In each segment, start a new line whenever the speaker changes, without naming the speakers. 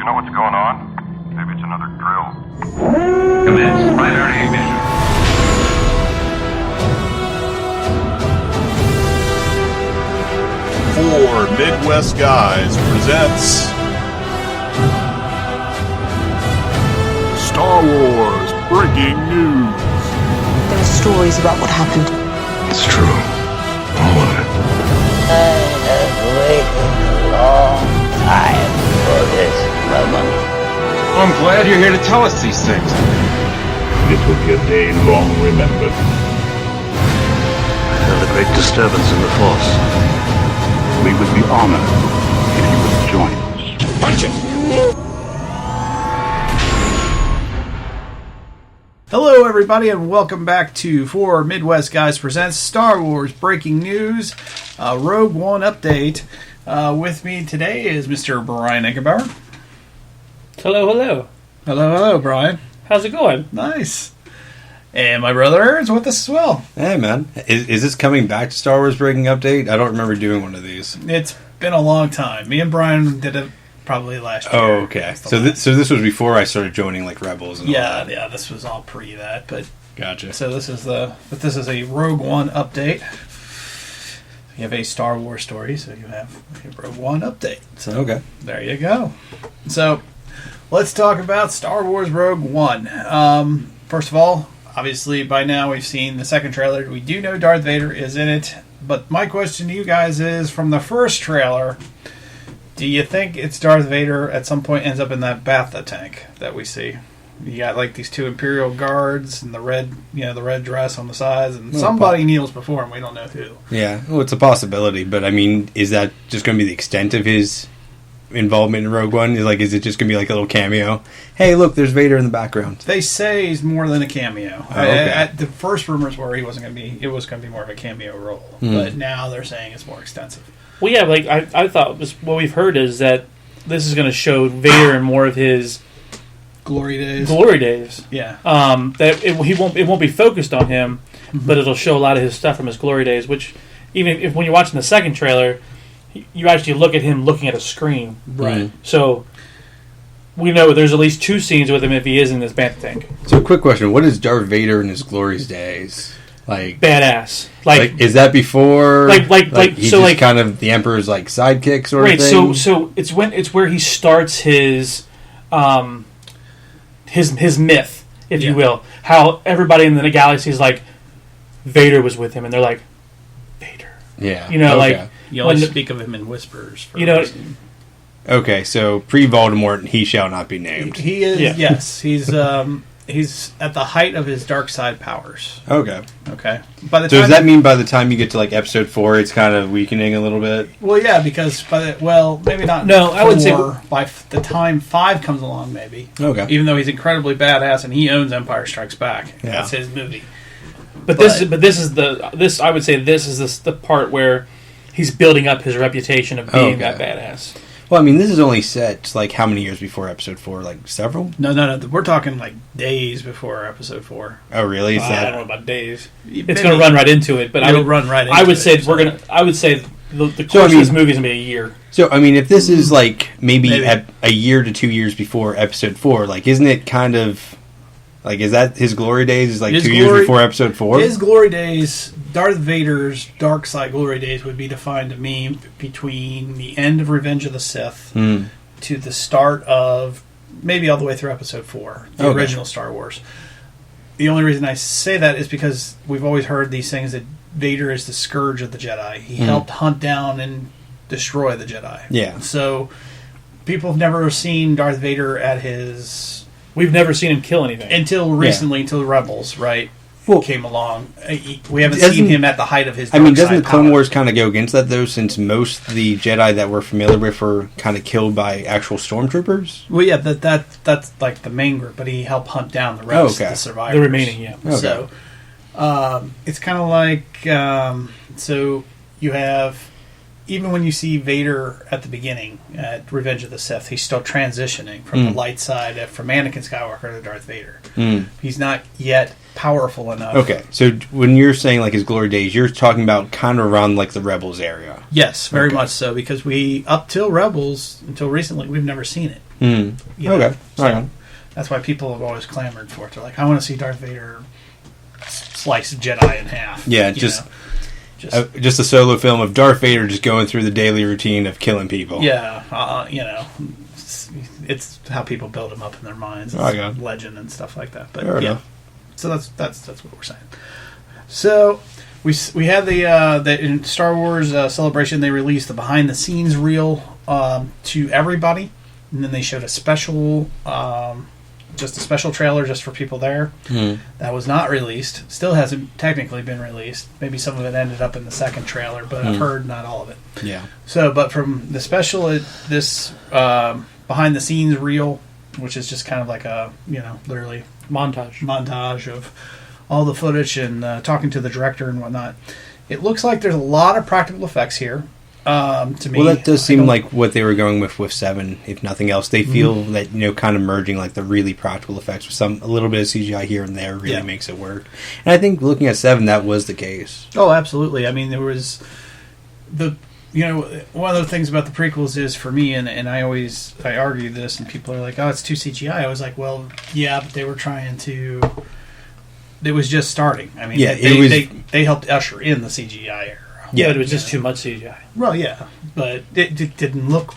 know what's going on? Maybe it's another drill.
Commence primary ignition.
Four Midwest Guys presents Star Wars Breaking News.
There are stories about what happened.
It's true. All of it.
I have waited a long time for this moment.
Well, I'm glad you're here to tell us these things.
This will be a day long remembered.
There's a great disturbance in the Force.
We would be honored if you would join us.
Punch it!
Hello, everybody, and welcome back to Four Midwest Guys Presents Star Wars Breaking News, Rogue One update. With me today is Mr. Brian Eckenbauer.
Hello, hello.
Hello, Brian.
How's it going?
Nice. And my brother Aaron's with us as well.
Hey, man. Is this coming back to Star Wars Breaking Update? I don't remember doing one of these.
It's been a long time. Me and Brian did it probably last year.
Oh, okay. So this was before I started joining like Rebels and all that.
Yeah, this was all pre that, but
Gotcha.
so this is a Rogue One update. You have a Star Wars story, so you have a Rogue One update. So
Okay.
there you go. So let's talk about Star Wars Rogue One. First of all, obviously by now we've seen the second trailer. We do know Darth Vader is in it, but my question to you guys is, from the first trailer, do you think it's Darth Vader at some point ends up in that Bacta tank that we see? You got like these two Imperial guards and the red dress on the sides, and somebody kneels before him. We don't know who.
Yeah, well, it's a possibility, but I mean, is that just going to be the extent of his involvement in Rogue One? Is it just going to be like a little cameo? Hey, look, there's Vader in the background.
They say he's more than a cameo.
Oh, okay.
The first rumors were it was going to be more of a cameo role, but now they're saying it's more extensive.
Well, yeah, like I thought what we've heard is that this is going to show Vader in more of his
glory days.
Yeah.
That
it won't be focused on him, but it'll show a lot of his stuff from his glory days. Which, even if when you're watching the second trailer, you actually look at him looking at a screen.
Right.
So we know there's at least two scenes with him if he is in this Bacta tank.
So, quick question: what is Darth Vader in his glory days? Like
Badass.
Like is that before? He's
so
just kind of the Emperor's like sidekick sort of thing.
Right. So it's where he starts his myth, if you will. How everybody in the galaxy is like, Vader was with him, and they're like, Vader.
Yeah.
You only speak of him in whispers.
Okay, so pre-Voldemort, he shall not be named.
He is. Yeah. Yes, he's at the height of his dark side powers.
Okay.
By the
So
time
does that mean by the time you get to like episode 4, it's kind of weakening a little bit?
Well, yeah, because maybe not.
No, I would say
by the time 5 comes along, maybe.
Okay.
Even though he's incredibly badass and he owns Empire Strikes Back, that's his movie.
This is the part where he's building up his reputation of being that badass.
Well, I mean, this is only set like how many years before episode 4? Like several?
No. We're talking like days before episode 4.
Oh, really?
I don't know about days. It's going to run right into it, but I would say the course of this movie is going to be a year.
So, I mean, if this is like maybe a year to 2 years before episode 4, like, isn't it kind of like, is that his glory days? Is like 2 years before episode 4?
His glory days, Darth Vader's dark side glory days, would be defined to me between the end of Revenge of the Sith to the start of maybe all the way through episode 4, the original Star Wars. The only reason I say that is because we've always heard these things that Vader is the scourge of the Jedi. He helped hunt down and destroy the Jedi.
Yeah.
So people have never seen Darth Vader at his...
We've never seen him kill anything.
Until recently, until Rebels, right?
Well,
came along. We haven't seen him at the height of his dark
doesn't the Clone
power.
Wars kind of go against that, though, since most of the Jedi that we're familiar with were kind of killed by actual stormtroopers?
Well, yeah, that's like the main group, but he helped hunt down the rest of the survivors.
The remaining, yeah.
Okay.
So, it's kind of like, so you have, even when you see Vader at the beginning at Revenge of the Sith, he's still transitioning from the light side, from Anakin Skywalker to Darth Vader. He's not yet powerful enough.
Okay, so when you're saying like his glory days, you're talking about kind of around like the Rebels area.
Yes, very much so, because up till Rebels, until recently, we've never seen it.
Mm.
You know?
Okay.
So
Right on.
that's why people have always clamored for it. They're like, I want to see Darth Vader slice Jedi in half.
Yeah,
you
just
know?
just a solo film of Darth Vader just going through the daily routine of killing people.
Yeah, you know, it's how people build him up in their minds. It's
Okay.
legend and stuff like that. But
Fair
yeah,
enough.
so that's what we're saying. So we had the in Star Wars Celebration, they released the behind the scenes reel to everybody, and then they showed a special. Just a special trailer just for people there. That was not released. Still hasn't technically been released. Maybe some of it ended up in the second trailer, but I've heard not all of it.
Yeah.
So, but from the special, this behind the scenes reel, which is just kind of like a, you know, literally montage of all the footage and talking to the director and whatnot. It looks like there's a lot of practical effects here. To me,
Well, that does seem like what they were going with 7, if nothing else. They feel that, you know, kind of merging like the really practical effects with a little bit of CGI here and there really makes it work. And I think looking at 7, that was the case.
Oh, absolutely. I mean, there was you know, one of the things about the prequels is for me, and I argue this, and people are like, oh, it's too CGI. I was like, well, yeah, but they were trying to. It was just starting. I mean,
Yeah,
they helped usher in the CGI era.
Yeah, but it was just too much CGI.
Well, yeah, but it didn't look.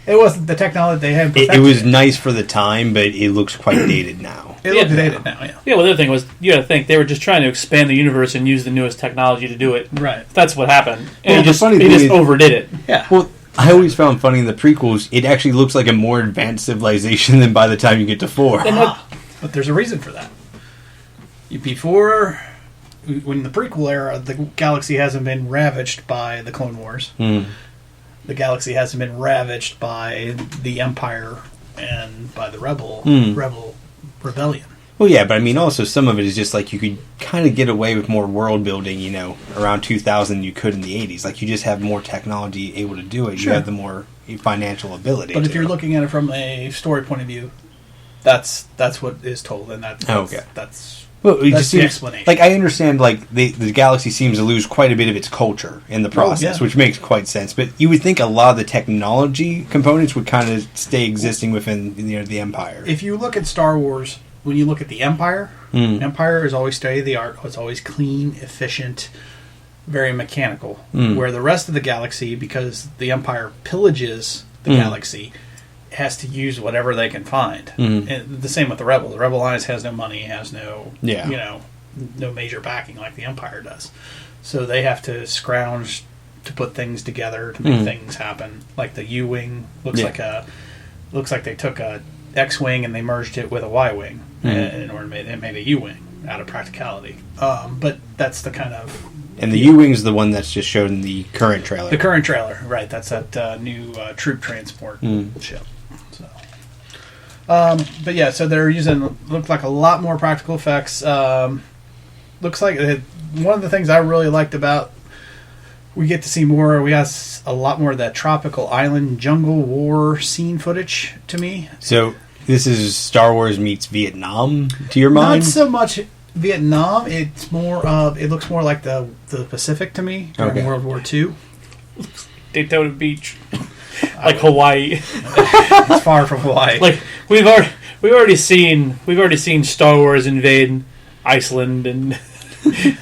It wasn't the technology they had.
It was nice for the time, but it looks quite dated now.
It looks dated now. Yeah.
Yeah. Well, the other thing was you got to think they were just trying to expand the universe and use the newest technology to do it.
Right.
That's what happened. And
Well,
they just
funny thing is-
overdid it.
Yeah.
Well, I always found funny in the prequels, it actually looks like a more advanced civilization than by the time you get to 4.
But there's a reason for that. Before, when the prequel era, the galaxy hasn't been ravaged by the Clone Wars. The galaxy hasn't been ravaged by the Empire and by the rebellion.
Well, yeah, but I mean, also some of it is just like you could kind of get away with more world building, you know, around 2000 than you could in the 80s. Like, you just have more technology able to do it.
Sure.
You have the more financial ability.
But if you're looking at it from a story point of view, that's what is told, and that's
well, it
that's
just
the
seems,
explanation.
like, I understand, like, the galaxy seems to lose quite a bit of its culture in the process,
yeah.
which makes quite sense. But you would think a lot of the technology components would kind of stay existing within, you know, the Empire.
If you look at Star Wars, when you look at the Empire, Empire is always state of the art. It's always clean, efficient, very mechanical. Where the rest of the galaxy, because the Empire pillages the galaxy, has to use whatever they can find. And the same with the Rebel. The Rebel Alliance has no money, has no, no major backing like the Empire does. So they have to scrounge to put things together to make things happen. Like the U-wing looks like they took a X-wing and they merged it with a Y-wing in order to make a U-wing out of practicality. But that's the kind of.
And the U-wing's the one that's just shown in the current trailer.
The current trailer, right? That's that new troop transport ship. So, but yeah, so they're using looked like a lot more practical effects. Looks like one of the things I really liked about we get to see more. We got a lot more of that tropical island jungle war scene footage to me.
So this is Star Wars meets Vietnam to your mind?
Not so much Vietnam. It's more of it looks more like the Pacific to me during World War II.
Daytona Beach, like Hawaii.
It's far from Hawaii.
Like we've already seen Star Wars invade Iceland and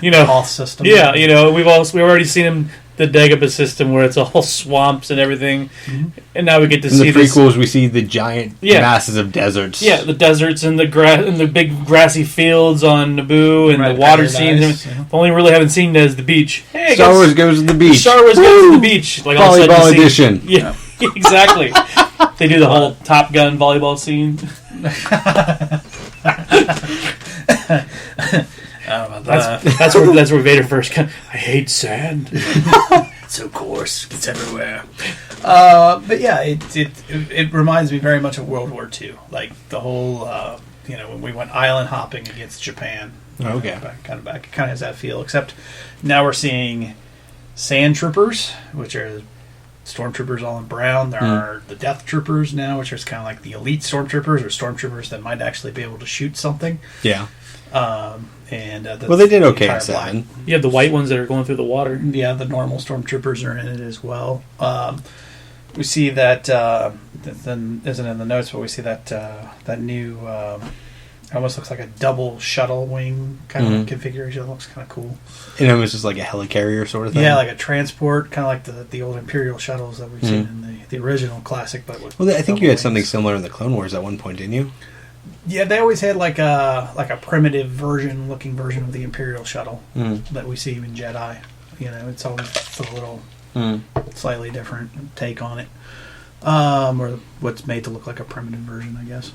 you know
Hoth system.
Yeah, you know we've already seen the Dagobah system where it's all swamps and everything, and now we get to see
in the prequels. We see the giant masses of deserts.
Yeah, the deserts and the grass and the big grassy fields on Naboo and the water scenes. The only really haven't seen is the beach. Hey,
Star Wars goes to the beach.
Star Wars goes to the beach. Like all of a sudden
volleyball edition.
Yeah, exactly. They do the whole Top Gun volleyball scene. That's where Vader first comes. I hate sand.
It's so coarse, it's everywhere. But yeah, it reminds me very much of World War II, like the whole when we went island hopping against Japan.
Okay,
kind of back. It kind of has that feel, except now we're seeing sand troopers, which are stormtroopers all in brown. There are the death troopers now, which is kind of like the elite stormtroopers or stormtroopers that might actually be able to shoot something.
Yeah.
And
they did okay in 7.
You have the white ones that are going through the water.
Yeah, the normal stormtroopers are in it as well. we see that then isn't in the notes, but we see that that new almost looks like a double shuttle wing kind of configuration. It looks kind of cool.
And it was just like a helicarrier sort of thing.
Yeah, like a transport, kind of like the old Imperial shuttles that we've seen in the original classic. But with
Well, I think you had
wings.
something similar in the Clone Wars at one point, didn't you?
Yeah, they always had like a primitive looking version of the Imperial shuttle that we see in Jedi. You know, it's always a little slightly different take on it, or what's made to look like a primitive version, I guess.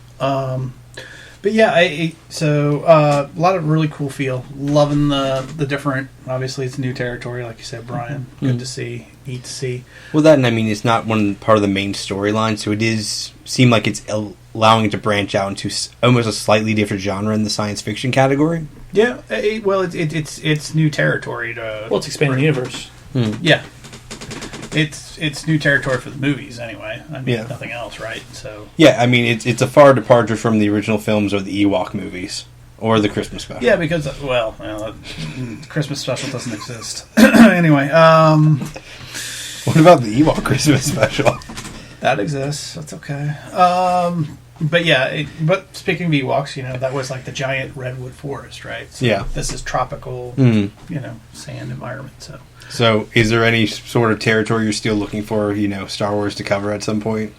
But yeah, so a lot of really cool feel. Loving the different. Obviously, it's new territory, like you said, Brian. Good to see, neat to see.
Well, that, and I mean, it's not one part of the main storyline, so it is seem like it's allowing it to branch out into almost a slightly different genre in the science fiction category.
Yeah, well, it's new territory to.
Well, it's expanding the universe.
Yeah, it's new territory for the movies anyway. I mean,
Yeah.
nothing else, right? So
Yeah, I mean, it's a far departure from the original films or the Ewok movies or the Christmas special.
yeah, because Christmas special doesn't exist anyway.
What about the Ewok Christmas special?
That exists. That's okay. But yeah, but speaking of Ewoks, you know, that was like the giant redwood forest, right? So
Yeah.
this is tropical,
Mm.
you know, sand environment. So
So, is there any sort of territory you're still looking for, Star Wars to cover at some point?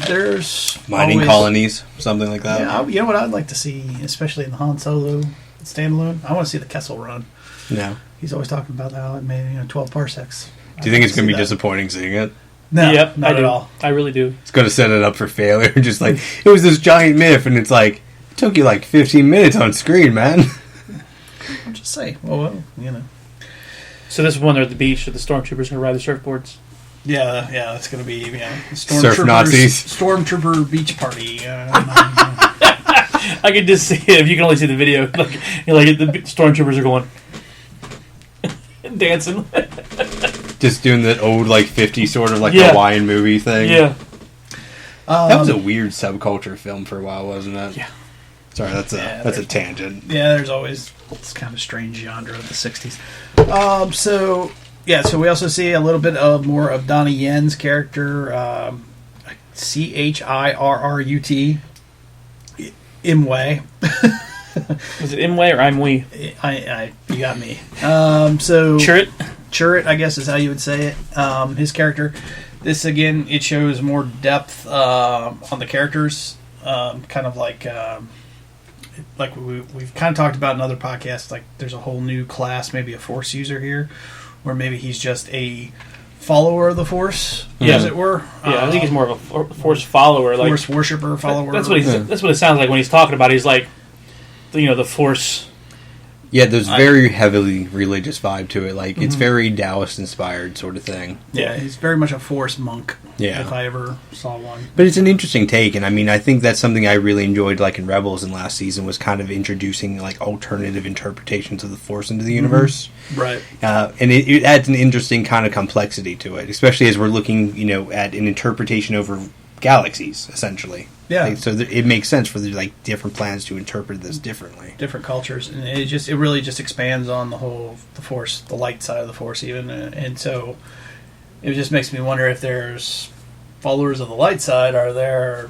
there's
Mining
always-
colonies, something like that?
Yeah, you know what I'd like to see, especially in the Han Solo standalone. I want to see the Kessel Run.
No.
He's always talking about how it made 12 parsecs.
Do you think it's going to be disappointing seeing it?
No,
Yep,
not
I do.
at all.
I really do.
It's going to set it up for failure. Just like, it was this giant myth, and it's like, it took you like 15 minutes on screen, man.
I'm just saying. Well, you know.
So this is when they're at the beach, the stormtroopers can ride the surfboards.
Yeah, it's going to be
Surf Nazis.
Stormtrooper beach party.
I could just see it if you can only see the video. Like the stormtroopers are going dancing.
Just doing that old, like, 50 sort of, like,
Yeah.
Hawaiian movie thing.
Yeah.
That was a weird subculture film for a while, wasn't it?
Yeah.
Sorry, that's a tangent.
Yeah, there's always this kind of strange genre of the 60s. So we also see a little bit more of Donnie Yen's character, Chirrut, Imwe.
Was it Imwe or Imwe?
You got me. So
Chirrut?
I guess is how you would say it. His character. This again, it shows more depth on the characters. Kind of like we've kind of talked about in other podcasts. Like there's a whole new class, maybe a Force user here, or maybe he's just a follower of the Force, as it were.
Yeah, I think he's more of a Force follower, like
Force worshiper, follower.
That's what that's what it sounds like when he's talking about it. He's like, the Force.
Yeah, there's very heavily religious vibe to it. Like, it's very Taoist-inspired sort of thing.
Yeah, he's very much a Force monk.
Yeah.
If I ever saw one.
But it's an interesting take, and I mean, I think that's something I really enjoyed, like, in Rebels in last season, was kind of introducing, like, alternative interpretations of the Force into the universe.
Right.
And it adds an interesting kind of complexity to it, especially as we're looking, at an interpretation over galaxies, essentially.
Yeah.
Like, so it makes sense for the different plans to interpret this differently.
Different cultures, and it really just expands on the Force, the light side of the Force, even, and so it just makes me wonder if there's followers of the light side. Are there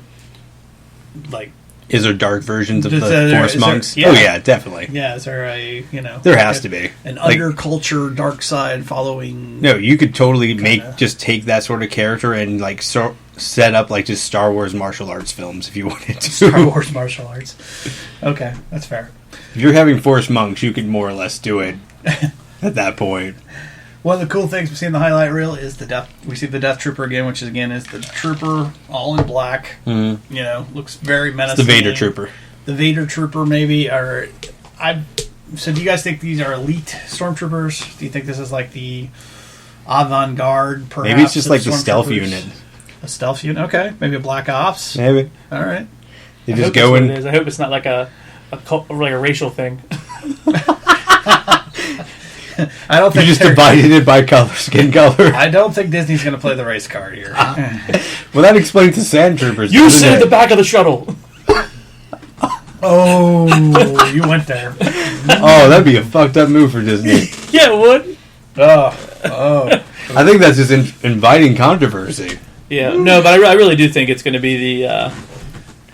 Is there dark versions of
Is
the
there-
Force
is there-
monks?
yeah.
Oh yeah, definitely.
Yeah, is there a
There has to be
an
Like,
underculture dark side following?
No, you could totally
Kinda.
just take that sort of character and set up just Star Wars martial arts films if you wanted to.
Star Wars martial arts. Okay, that's fair.
If you're having Force monks, you could more or less do it at that point.
One of the cool things we see in the highlight reel is we see the Death Trooper again, which is the trooper all in black.
Mm-hmm.
Looks very
It's
menacing.
the Vader trooper.
The Vader Trooper, maybe, so do you guys think these are elite stormtroopers? Do you think this is like the avant-garde, perhaps?
Maybe it's just
of
like the stealth
stormtroopers?
unit.
A stealth unit? Okay. Maybe a Black Ops?
Maybe.
All right.
They
I
just
hope
go
that's what
in.
it is. I hope it's not like a racial thing.
I don't
You
think
just
they're-
divided it by skin color.
I don't think Disney's going to play the race card here.
Well, that explains the sand troopers.
You
doesn't
sit at
it?
the back of the shuttle.
Oh, you went there.
Oh, that'd be a fucked up move for Disney.
Yeah, it would.
Oh.
I think that's just inviting controversy.
Yeah, no, but I really do think it's going to be the,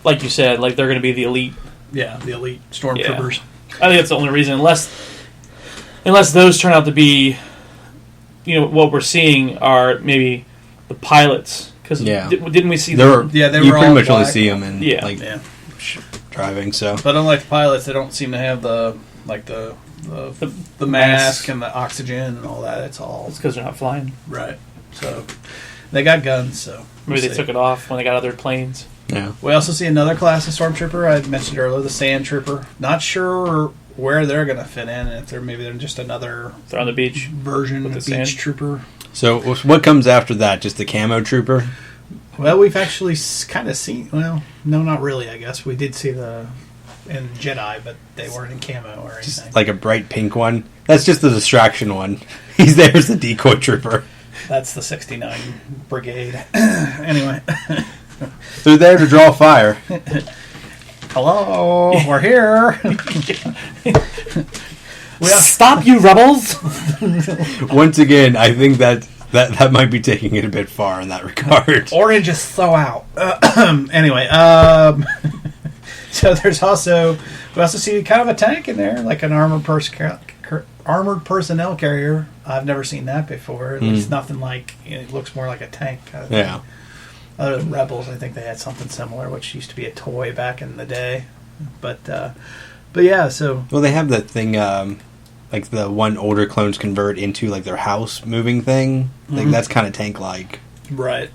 like you said, like they're going to be the elite.
Yeah, the elite stormtroopers.
Yeah. I think that's the only reason, unless those turn out to be, what we're seeing are maybe the pilots. Because didn't we see them?
They were
you pretty
all
much only
black.
see them in driving. So,
but unlike the pilots, they don't seem to have the mask and the oxygen and all that. It's
because they're not flying.
Right. So they got guns. So
maybe they took it off when they got other planes.
Yeah.
We also see another class of stormtrooper. I mentioned earlier, the Sand Trooper. Not sure where they're going to fit in. If they're just another.
They're on the beach
version of the
sand.
beach trooper.
So what comes after that? Just the camo trooper?
Well, we've actually kind of seen. Well, no, not really. I guess we did see in Jedi, but they weren't in camo or anything.
Just like a bright pink one. That's just the distraction one. He's there as the decoy trooper.
That's the 69 Brigade. Anyway.
They're there to draw fire.
Hello, we're here.
Stop, you rebels!
Once again, I think that might be taking it a bit far in that regard.
Orange is so out. Anyway, so we also see kind of a tank in there, like an armored personnel carrier. I've never seen that before. At least nothing like it looks more like a tank.
Yeah.
Other than Rebels, I think they had something similar, which used to be a toy back in the day. But yeah, so
well, they have that thing, like the one older clones convert into like their house moving thing. Like that's kind of tank-like.
Right.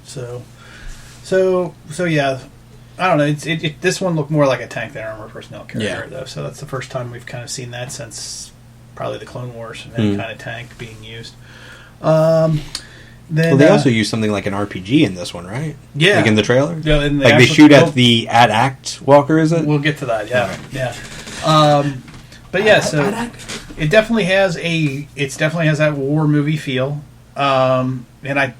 So yeah. I don't know. This one looked more like a tank than armored personnel carrier, though. So that's the first time we've kind of seen that since probably the Clone Wars, that kind of tank being used. Then,
they also use something like an RPG in this one, right?
Yeah,
like in the trailer.
Yeah, in the
like they shoot at the AT-ACT walker, is it?
We'll get to that. Yeah, yeah. But yeah, so it definitely has that war movie feel, and I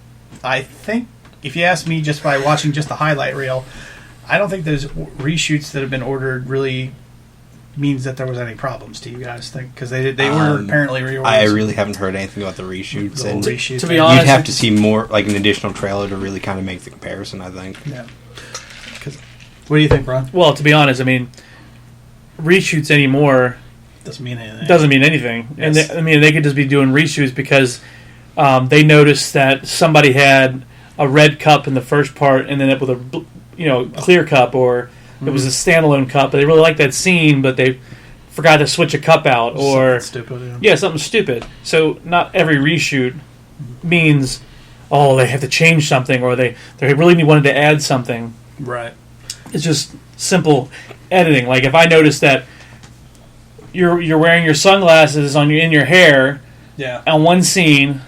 think if you ask me, just by watching just the highlight reel, I don't think those reshoots that have been ordered really means that there was any problems. Do you guys think? Because they were apparently reordered.
I really haven't heard anything about the reshoots.
To be honest,
you'd have to see more, like an additional trailer to really kind of make the comparison, I think.
Yeah. What do you think, Ron?
Well, to be honest, I mean, reshoots anymore
doesn't mean anything.
Yes. And they could just be doing reshoots because they noticed that somebody had a red cup in the first part and then it with a clear cup, or it was a standalone cup, but they really liked that scene, but they forgot to switch a cup out, or
something stupid.
Yeah, something stupid. So not every reshoot means they have to change something, or they really wanted to add something.
Right.
It's just simple editing. Like if I notice that you're wearing your sunglasses in your hair, on one scene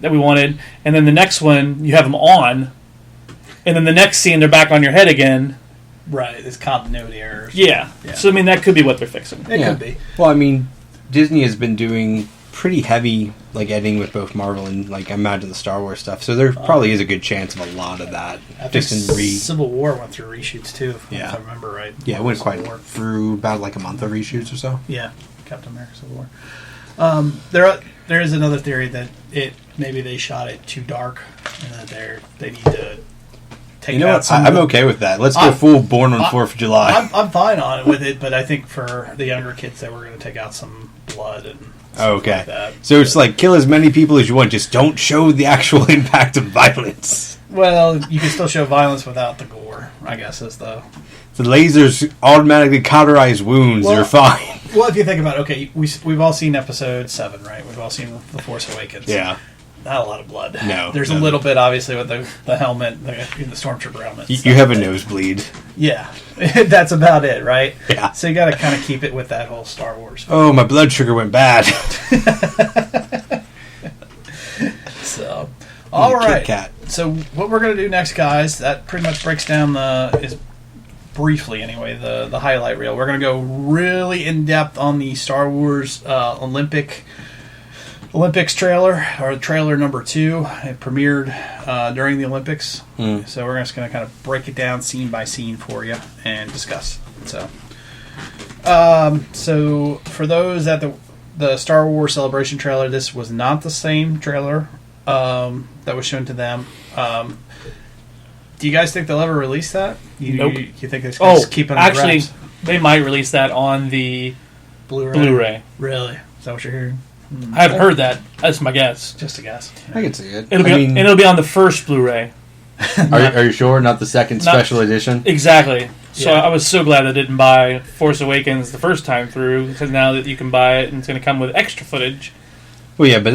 that we wanted, and then the next one you have them on, and then the next scene they're back on your head again.
Right, it's continuity errors.
Yeah. So I mean that could be what they're fixing.
It could be.
Well, I mean, Disney has been doing pretty heavy like editing with both Marvel and like I imagine the Star Wars stuff. So there probably is a good chance of a lot of that.
I think Civil War went through reshoots too, if I remember right.
Yeah, it went quite through about like a month of reshoots or so.
Yeah, Captain America Civil War. There is another theory that maybe they shot it too dark and that they need to take
you know
out
what?
some.
I'm okay with that. Let's go full Born on 4th of July.
I'm fine on it with it, but I think for the younger kids they were going to take out some blood and stuff like that.
So it's like kill as many people as you want, just don't show the actual impact of violence.
Well, you can still show violence without the gore, I guess, is the
lasers automatically cauterize wounds. You're fine.
Well, if you think about it, we've all seen Episode 7, right? We've all seen The Force Awakens.
Yeah.
Not a lot of blood.
No.
There's a little bit, obviously, with the helmet, in the Stormtrooper helmet.
You have a nosebleed.
Yeah. That's about it, right?
Yeah.
So you got to kind of keep it with that whole Star Wars.
Oh, my blood sugar went bad.
So, all right.
Kit Kat.
So what we're going to do next, guys, that pretty much breaks down briefly anyway, the highlight reel. We're going to go really in depth on the Star Wars Olympics trailer, or trailer number 2. It premiered during the Olympics, so we're just going to kind of break it down scene by scene for you and discuss. So for those at the Star Wars Celebration trailer, this was not the same trailer that was shown to them. Do you guys think they'll ever release that?
Nope.
You think they're going to keep it on
actually,
wraps?
they might release that on the
Blu-ray.
Blu-ray.
Really? Is that what you're hearing?
I haven't heard that. That's my guess.
Just a guess.
I can see it.
It'll be on the first Blu-ray.
Are you sure? Not the second special edition?
Exactly. So
Yeah.
I was so glad I didn't buy Force Awakens the first time through, because now that you can buy it and it's going to come with extra footage.
Well, yeah, but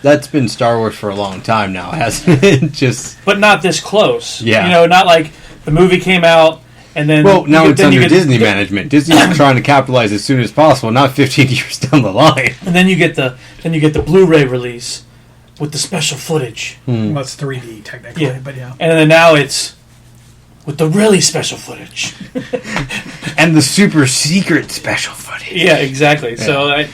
that's been Star Wars for a long time now, hasn't it? Just
But not this close.
Yeah.
You know, not like the movie came out and then...
well, now it's under Disney
the,
management. Disney's trying to capitalize as soon as possible, not 15 years down the line.
And then you get the Blu-ray release with the special footage.
Well, it's 3D technically,
Yeah.
but yeah.
And then now it's with the really special footage.
And the super secret special footage.
Yeah, exactly.
Yeah.
So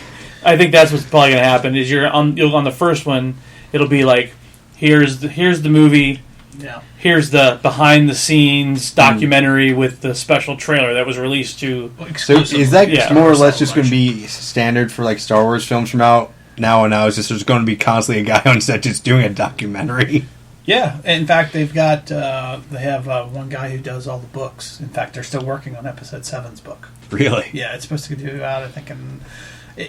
I think that's what's probably going to happen. Is you're on the first one, it'll be like here's the movie,
Yeah.
here's the behind the scenes documentary with the special trailer that was released to.
So is that
Yeah.
more or less just going to be standard for like Star Wars films from out now on out? Is just there's going to be constantly a guy on set just doing a documentary?
Yeah. In fact, they've got they have one guy who does all the books. In fact, they're still working on Episode 7's book.
Really?
Yeah, it's supposed to do out, I think,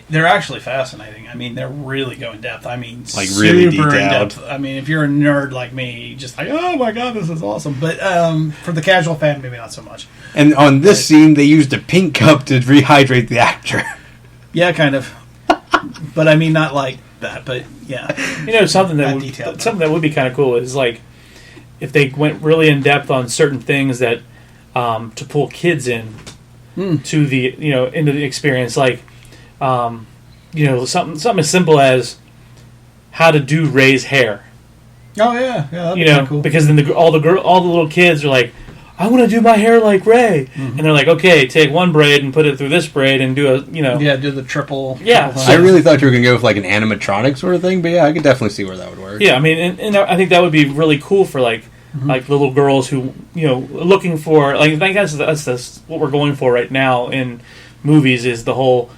they're actually fascinating. I mean, they're really go in depth. I mean,
Like, really
super in
detailed.
depth. I mean, if you're a nerd like me, just like, oh my god, this is awesome. But for the casual fan, maybe not so much.
And on this scene, they used a pink cup to rehydrate the actor.
Yeah, kind of. But I mean, not like that. But yeah,
You know, something
That
that
detailed.
would be kind of cool is like if they went really in depth on certain things that to pull kids in to the into the experience, like something as simple as how to do Rey's hair.
oh yeah, that'd be kinda cool.
Because then all the little kids are like, I want to do my hair like Rey, and they're like, okay, take one braid and put it through this braid and do a
Yeah, do the triple.
Yeah.
triple
I
thing.
really thought you were going to go with like an animatronic sort of thing, but yeah, I could definitely see where that would work.
Yeah, I mean, and I think that would be really cool for like little girls who looking for like I think that's what we're going for right now in movies is the whole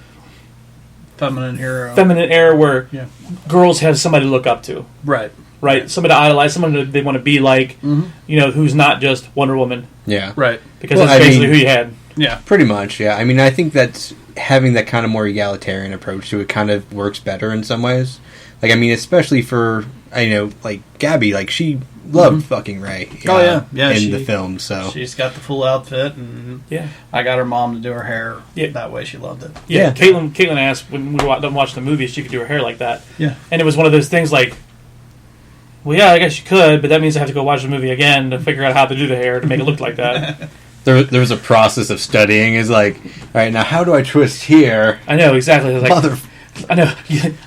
feminine hero.
feminine era where
Yeah.
girls have somebody to look up to,
Right.
right? Somebody to idolize, someone that they want to be like, who's not just Wonder Woman,
Yeah.
Right.
because
Well,
that's
I
basically
mean-
who you had.
Yeah.
Pretty much, yeah. I mean, I think that's having that kind of more egalitarian approach to it kind of works better in some ways. Like, I mean, especially for, like Gabby, like, she loved fucking Rey.
Oh, yeah. Yeah,
in
she-
the film, so.
She's got the full outfit, and
Yeah.
I got her mom to do her hair.
Yeah.
That way, she loved it.
Yeah, Caitlin asked when we watched the movie if she could do her hair like that.
Yeah.
And it was one of those things like, well, yeah, I guess you could, but that means I have to go watch the movie again to figure out how to do the hair to make it look like that.
There was a process of studying. Is like, all right, now how do I twist here?
I know, exactly. It's like,
Mother.
I know.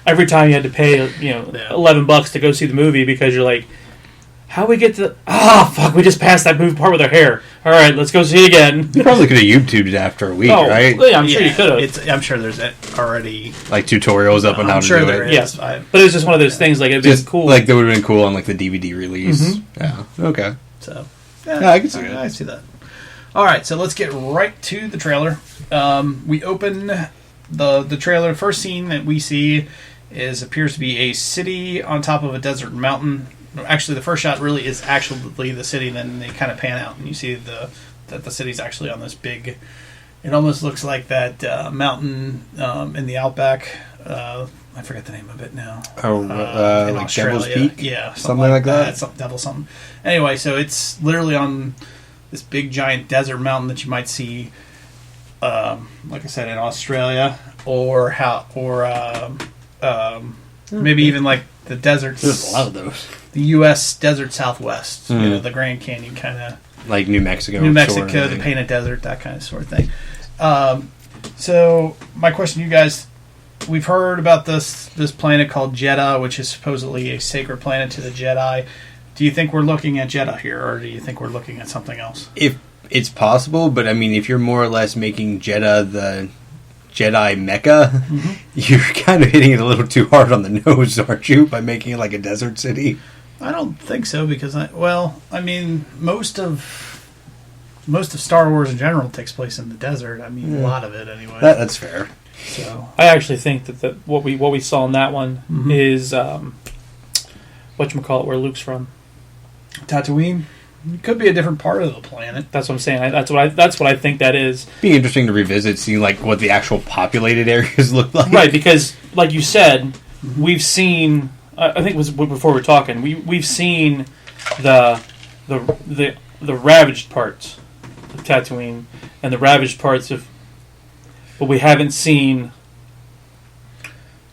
Every time you had to pay, $11 to go see the movie because you're like, how we get to? Fuck! We just passed that movie part with our hair. All right, let's go see it again.
You probably could have YouTubed it after a week, right?
Yeah, I'm sure you could have.
I'm sure there's already.
Like tutorials up on how
I'm
to
sure
do
there
it.
is.
Yes,
I-
but it was just one of those things. Like it'd be
Just
cool.
Like that would have been cool on like the DVD release. Yeah. Okay.
So,
Yeah, I can see that.
I see that. All right, so let's get right to the trailer. We open the trailer. The first scene that we see appears to be a city on top of a desert mountain. Actually, the first shot really is actually the city. Then they kind of pan out, and you see that the city's actually on this big. It almost looks like that mountain in the outback. I forget the name of it now.
Oh,
In
like Devil's
Australia.
Peak?
Yeah,
Something like that?
Devil something. Anyway, so it's literally on this big giant desert mountain that you might see, like I said, in Australia or maybe even like the deserts.
There's a lot of those.
The U.S. desert Southwest, the Grand Canyon kind of.
Like New Mexico.
New
sort of
Mexico, the
thing.
Painted Desert, that kind of sort of thing. So my question to you guys, we've heard about this planet called Jeddah, which is supposedly a sacred planet to the Jedi. Do you think we're looking at Jeddah here, or do you think we're looking at something else?
If it's possible, but I mean, if you're more or less making Jeddah the Jedi Mecca, you're kind of hitting it a little too hard on the nose, aren't you, by making it like a desert city?
I don't think so, because most of Star Wars in general takes place in the desert. I mean, a lot of it anyway.
That's fair.
So
I actually think that what we saw in that one is whatchamacallit, where Luke's from.
Tatooine? It could be a different part of the planet.
That's what I'm saying. That's what I think that is.
Be interesting to revisit, see like what the actual populated areas look like.
Right, because like you said, we've seen. I think it was before we were talking. We've seen the ravaged parts of Tatooine and the ravaged parts of, but we haven't seen.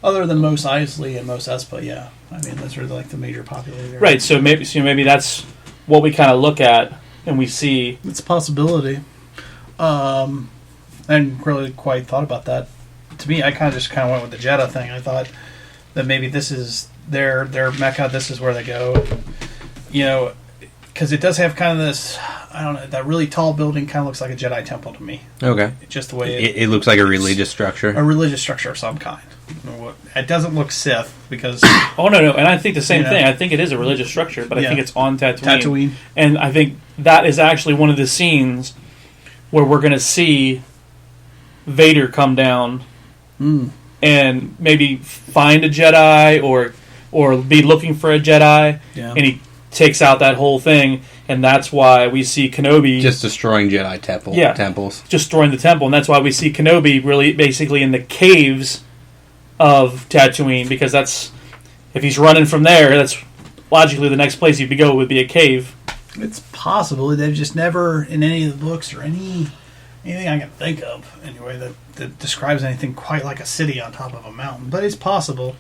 Other than Mos Eisley and Mos Espa, yeah. I mean, those are like the major populated areas.
Right, so maybe that's what we kind of look at and we see.
It's a possibility. I hadn't really quite thought about that. To me, I kind of went with the Jeddah thing. I thought that maybe this is their Mecca, this is where they go. You know, because it does have kind of this, I don't know, that really tall building kind of looks like a Jedi temple to me.
Okay.
Just the way
it looks like a religious structure.
A religious structure of some kind. It doesn't look Sith because...
Oh, no, and I think the same thing. I think it is a religious structure, but I think it's on Tatooine. And I think that is actually one of the scenes where we're going to see Vader come down and maybe find a Jedi or be looking for a Jedi, and he takes out that whole thing, and that's why we see Kenobi...
Just destroying Jedi temples.
Destroying the temple, and that's why we see Kenobi really basically in the caves of Tatooine, because that's, if he's running from there, that's logically the next place he'd go would be a cave.
It's possible. They've just never, in any of the books or anything I can think of, anyway, that describes anything quite like a city on top of a mountain. But it's possible.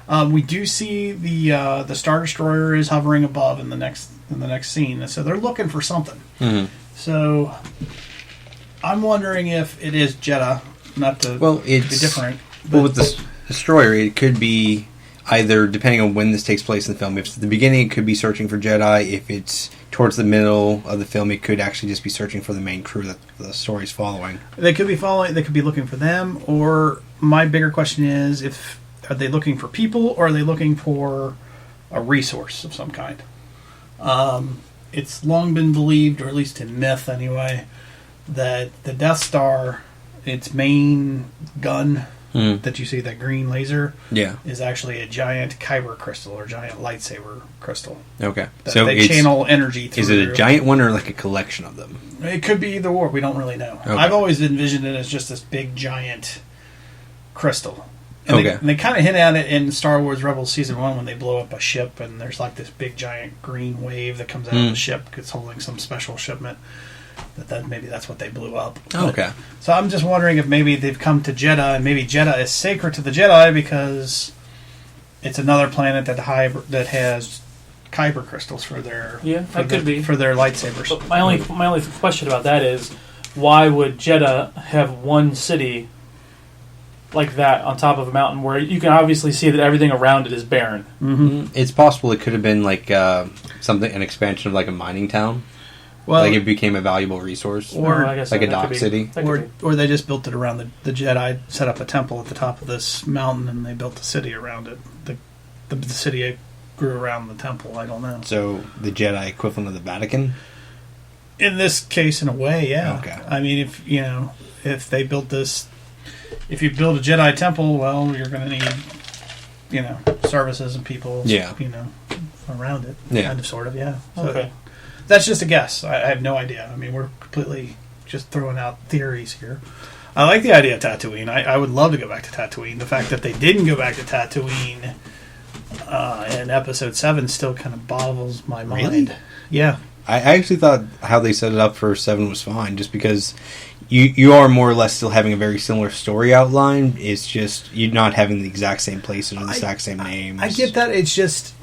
We do see the Star Destroyer is hovering above in the next scene, so they're looking for something.
Mm-hmm.
So I'm wondering if it is Jeddah, not to be different.
Well, with the Destroyer, it could be either, depending on when this takes place in the film, if it's at the beginning, it could be searching for Jedi. If it's towards the middle of the film, it could actually just be searching for the main crew that the story's following.
They could be looking for them, or my bigger question is, are they looking for people, or are they looking for a resource of some kind? It's long been believed, or at least in myth anyway, that the Death Star, its main gun that you see, that green laser, is actually a giant kyber crystal, or giant lightsaber crystal.
Okay.
So they channel energy through.
Is it a giant one, or like a collection of them?
It could be either or. We don't really know.
Okay.
I've always envisioned it as just this big giant crystal. And they kind of hint at it in Star Wars Rebels Season 1 when they blow up a ship, and there's like this big giant green wave that comes out of the ship. It's holding some special shipment. That maybe that's what they blew up.
Okay.
So I'm just wondering if maybe they've come to Jeddah, and maybe Jeddah is sacred to the Jedi because it's another planet that has kyber crystals for their
could be
for their lightsabers.
But my only question about that is, why would Jeddah have one city like that on top of a mountain where you can obviously see that everything around it is barren?
Mm-hmm. It's possible it could have been like an expansion of like a mining town. Well, like it became a valuable resource,
or
like a dock city,
or they just built it around the Jedi. Set up a temple at the top of this mountain, and they built a city around it. The city grew around the temple. I don't know.
So the Jedi equivalent of the Vatican.
In this case, in a way, yeah.
Okay.
I mean, if they built this, if you build a Jedi temple, well, you're going to need, services and people, around it.
Yeah.
Kind of, sort of, yeah. So,
okay.
That's just a guess. I have no idea. I mean, we're completely just throwing out theories here. I like the idea of Tatooine. I would love to go back to Tatooine. The fact that they didn't go back to Tatooine in Episode 7 still kind of boggles my mind.
Really?
Yeah.
I actually thought how they set it up for 7 was fine, just because you are more or less still having a very similar story outline. It's just you're not having the exact same places or the exact same names.
I get that. It's just...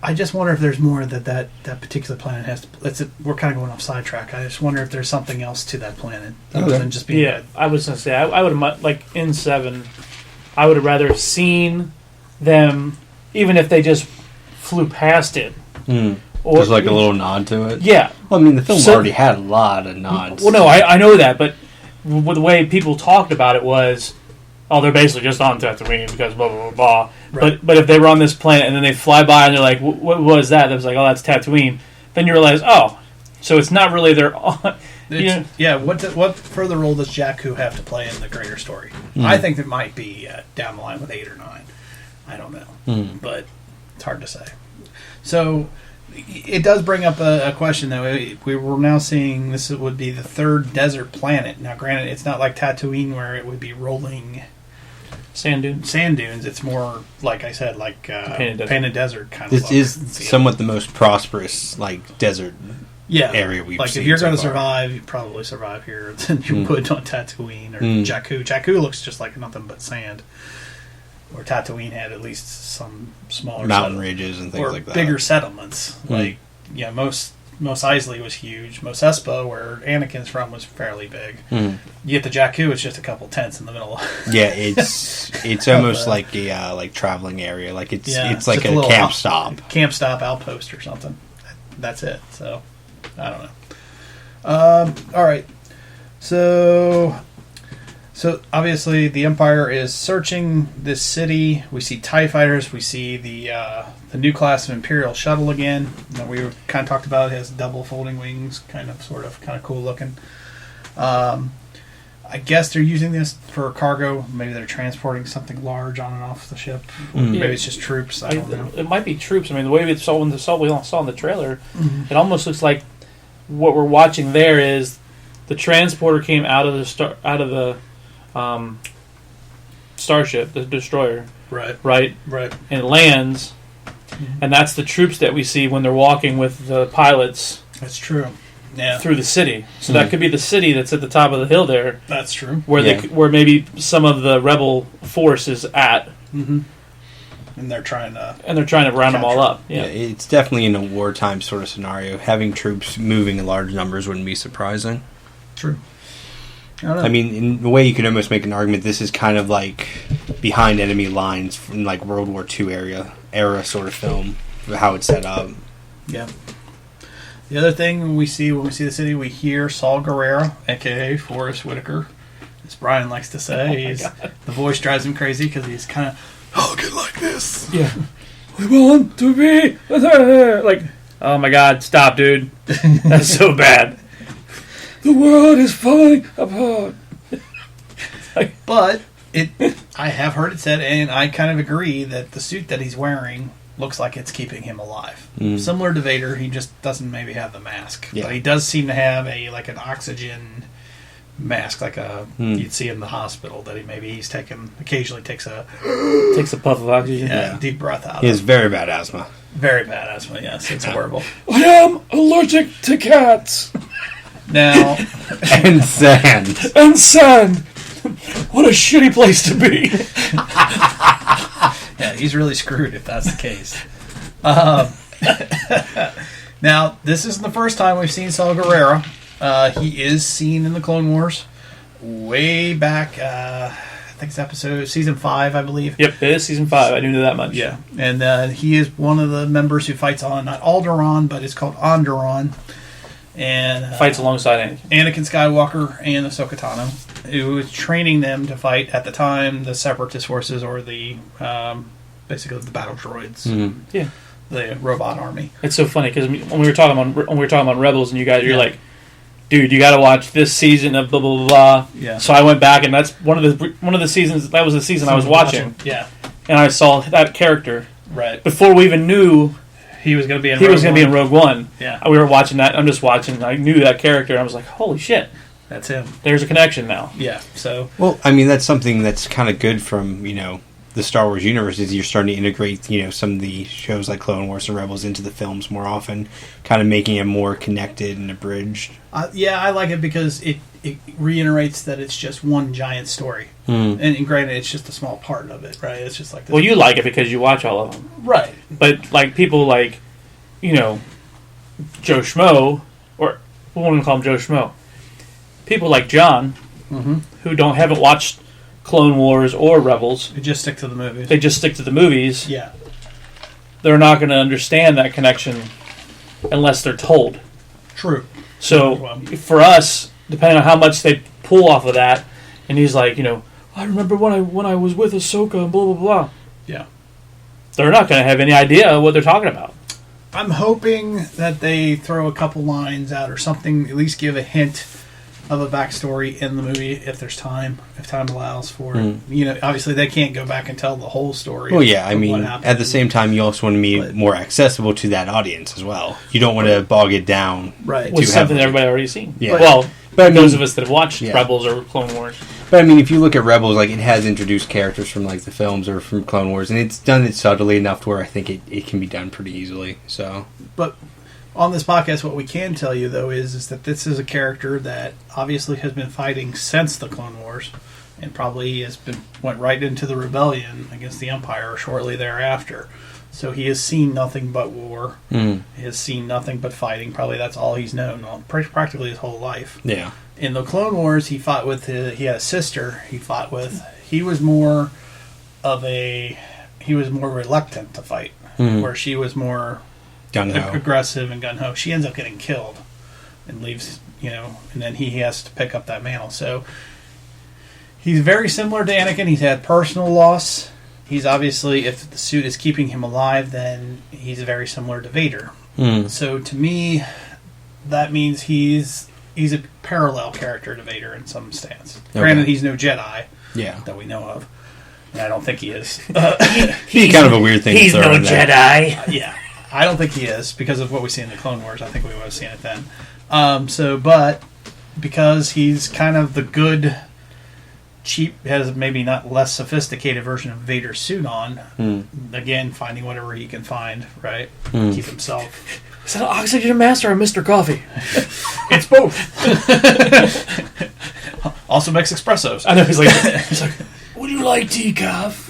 I just wonder if there's more that particular planet has to... we're kind of going off sidetrack. I just wonder if there's something else to that planet other than just being...
Yeah, I was going to say, I would have, like, in 7, I would have rather have seen them, even if they just flew past it.
Or, just like a little nod to it?
Yeah.
Well, I mean, the film already had a lot of nods.
Well, no, I know that, but the way people talked about it was... Oh, they're basically just on Tatooine because blah, blah, blah, blah. Right. But if they were on this planet and then they fly by and they're like, what was that? It was like, oh, that's Tatooine. Then you realize, oh, so it's not really their...
Yeah, what further role does Jakku have to play in the greater story? I think it might be down the line with 8 or 9. I don't know. But It's hard to say. So it does bring up a question, though. We're now seeing this would be the third desert planet. Now, granted, it's not like Tatooine where it would be rolling
sand dunes.
It's more, like I said, like
Painted
Desert kind
This
of
is
look.
somewhat the most prosperous like desert area we've
like
seen.
if you're
so
going to
far.
survive, you probably survive here than you would on Tatooine or Jakku. Jakku looks just like nothing but sand. Where Tatooine had at least some smaller
mountain ridges and things
or
like that.
bigger settlements. Like Mos Eisley was huge. Mos Espa, where Anakin's from, was fairly big. You get to Jakku, it's just a couple tents in the middle.
Yeah, it's almost like a like traveling area. Like it's like
just
a camp stop.
Camp stop outpost or something. That's it. So I don't know. All right. So obviously the Empire is searching this city. We see TIE fighters. We see the new class of Imperial shuttle again. That we kind of talked about. It has double folding wings, kind of cool looking. I guess they're using this for cargo. Maybe they're transporting something large on and off the ship. Maybe it's just troops. I don't know.
It might be troops. I mean, the way we saw in the trailer, it almost looks like what we're watching there is the transporter came out of the starship, the destroyer, right, and it lands, and that's the troops that we see when they're walking with the pilots.
That's true. Yeah,
through the city. So that could be the city that's at the top of the hill there.
That's true.
Where maybe some of the rebel force is at.
And they're trying to
round them all up.
Yeah, it's definitely in a wartime sort of scenario. Having troops moving in large numbers wouldn't be surprising.
True.
I mean, in a way, you could almost make an argument this is kind of like behind enemy lines from like World War II era sort of film, how it's set up.
Yeah. The other thing when we see the city, we hear Saul Guerrero, a.k.a. Forrest Whitaker, as Brian likes to say. The voice drives him crazy because he's kind of talking like this.
Yeah. We want to be... Like, oh my God, stop, dude. That's so bad. The world is falling apart.
But I have heard it said, and I kind of agree, that the suit that he's wearing looks like it's keeping him alive. Similar to Vader, he just doesn't maybe have the mask.
Yeah.
But he does seem to have an oxygen mask, like you'd see in the hospital, that he's occasionally takes a
puff of oxygen.
Deep breath out.
He has very bad asthma.
Very bad asthma, yes. It's horrible.
I am allergic to cats.
Now...
and sand.
And sand. What a shitty place to be.
Yeah, he's really screwed if that's the case. Now, this isn't the first time we've seen Saul Guerrero. He is seen in the Clone Wars way back, I think it's season 5, I believe.
Yep, it is season 5. I do know that much.
Yeah, and he is one of the members who fights on, not Alderaan, but it's called Onderon. And
fights alongside
Anakin Skywalker and Ahsoka Tano, who was training them to fight at the time the Separatist forces, or the basically the battle droids,
yeah,
the robot army.
It's so funny because when we were talking about Rebels, and you're like, dude, you got to watch this season of blah blah blah blah.
Yeah. So
I went back, and that's one of the seasons. That was the season I was watching.
Yeah.
And I saw that character
right
before we even knew
he was going to be in.
He was going to be in Rogue One.
Yeah.
We were watching that. I'm just watching. I knew that character. And I was like, holy shit,
that's him.
There's a connection now.
Yeah. So.
Well, I mean, that's something that's kind of good from the Star Wars universe, is you're starting to integrate some of the shows like Clone Wars and Rebels into the films more often, kind of making it more connected and abridged.
Yeah, I like it because it reiterates that it's just one giant story. And granted, it's just a small part of it, right? It's just like this.
Well, you like it because you watch all of them.
Right.
But like people like, Joe Schmo, or we won't even call him Joe Schmo. People like John, who haven't watched Clone Wars or Rebels.
They just stick to the movies.
They just stick to the movies.
Yeah.
They're not going to understand that connection unless they're told.
True.
So for us, depending on how much they pull off of that, and he's like, I remember when I was with Ahsoka and blah blah blah.
Yeah.
They're not going to have any idea what they're talking about.
I'm hoping that they throw a couple lines out or something, at least give a hint of a backstory in the movie if there's time, if time allows for it. Obviously they can't go back and tell the whole story.
Well, yeah, I
of
mean,
what happened.
at the same time, you also want to be more accessible to that audience as well. You don't want to bog it down.
Right.
With
too
something
heavily.
everybody already seen.
Yeah.
Well,
But I mean-
those of us that have watched Rebels or Clone Wars.
But I mean, if you look at Rebels, like, it has introduced characters from, like, the films or from Clone Wars, and it's done it subtly enough to where I think it can be done pretty easily. So,
But on this podcast, what we can tell you, though, is that this is a character that obviously has been fighting since the Clone Wars, and probably went right into the rebellion against the Empire shortly thereafter. So he has seen nothing but war. He has seen nothing but fighting. Probably that's all he's known practically his whole life.
yeah.
In the Clone Wars, he fought with he had a sister he fought with. He was more reluctant to fight, where she was more
Gung-ho.
aggressive and gung-ho. She ends up getting killed and leaves, and then he has to pick up that mantle. So he's very similar to Anakin. He's had personal loss. He's obviously, if the suit is keeping him alive, then he's very similar to Vader. So to me, that means he's a parallel character to Vader in some stance. Granted, he's no Jedi that we know of. And I don't think he is.
Be kind of a weird thing.
He's
to throw
no
in there.
Jedi.
Yeah, I don't think he is because of what we see in the Clone Wars. I think we would have seen it then. But because he's kind of the good, cheap, has maybe not less sophisticated version of Vader's suit on. Again, finding whatever he can find, right? Keep himself.
Is that Oxygen Master or Mr. Coffee?
It's both. Also makes espressos.
I know he's like, would you like decaf?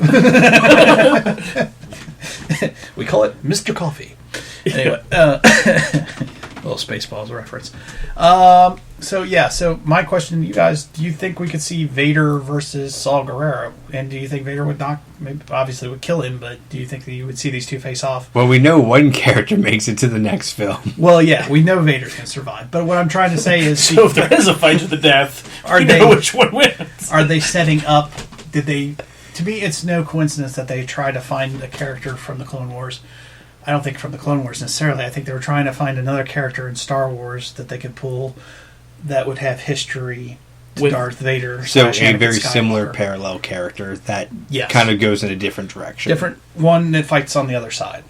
We call it Mr. Coffee. Anyway, little Spaceballs reference. So my question to you guys: do you think we could see Vader versus Saul Guerrero? And do you think Vader would obviously would kill him, but do you think that you would see these two face off?
Well, we know one character makes it to the next film.
Well, yeah, we know Vader's going to survive. But what I'm trying to say is,
So if there is a fight to the death, you know which one wins.
Are they setting up? To me, it's no coincidence that they tried to find a character from the Clone Wars. I don't think from the Clone Wars necessarily. I think they were trying to find another character in Star Wars that they could pull that would have history to Darth Vader.
So
/Anakin
a very
Skywalker.
similar parallel character that
Yes.
kind of goes in a different direction.
Different one that fights on the other side,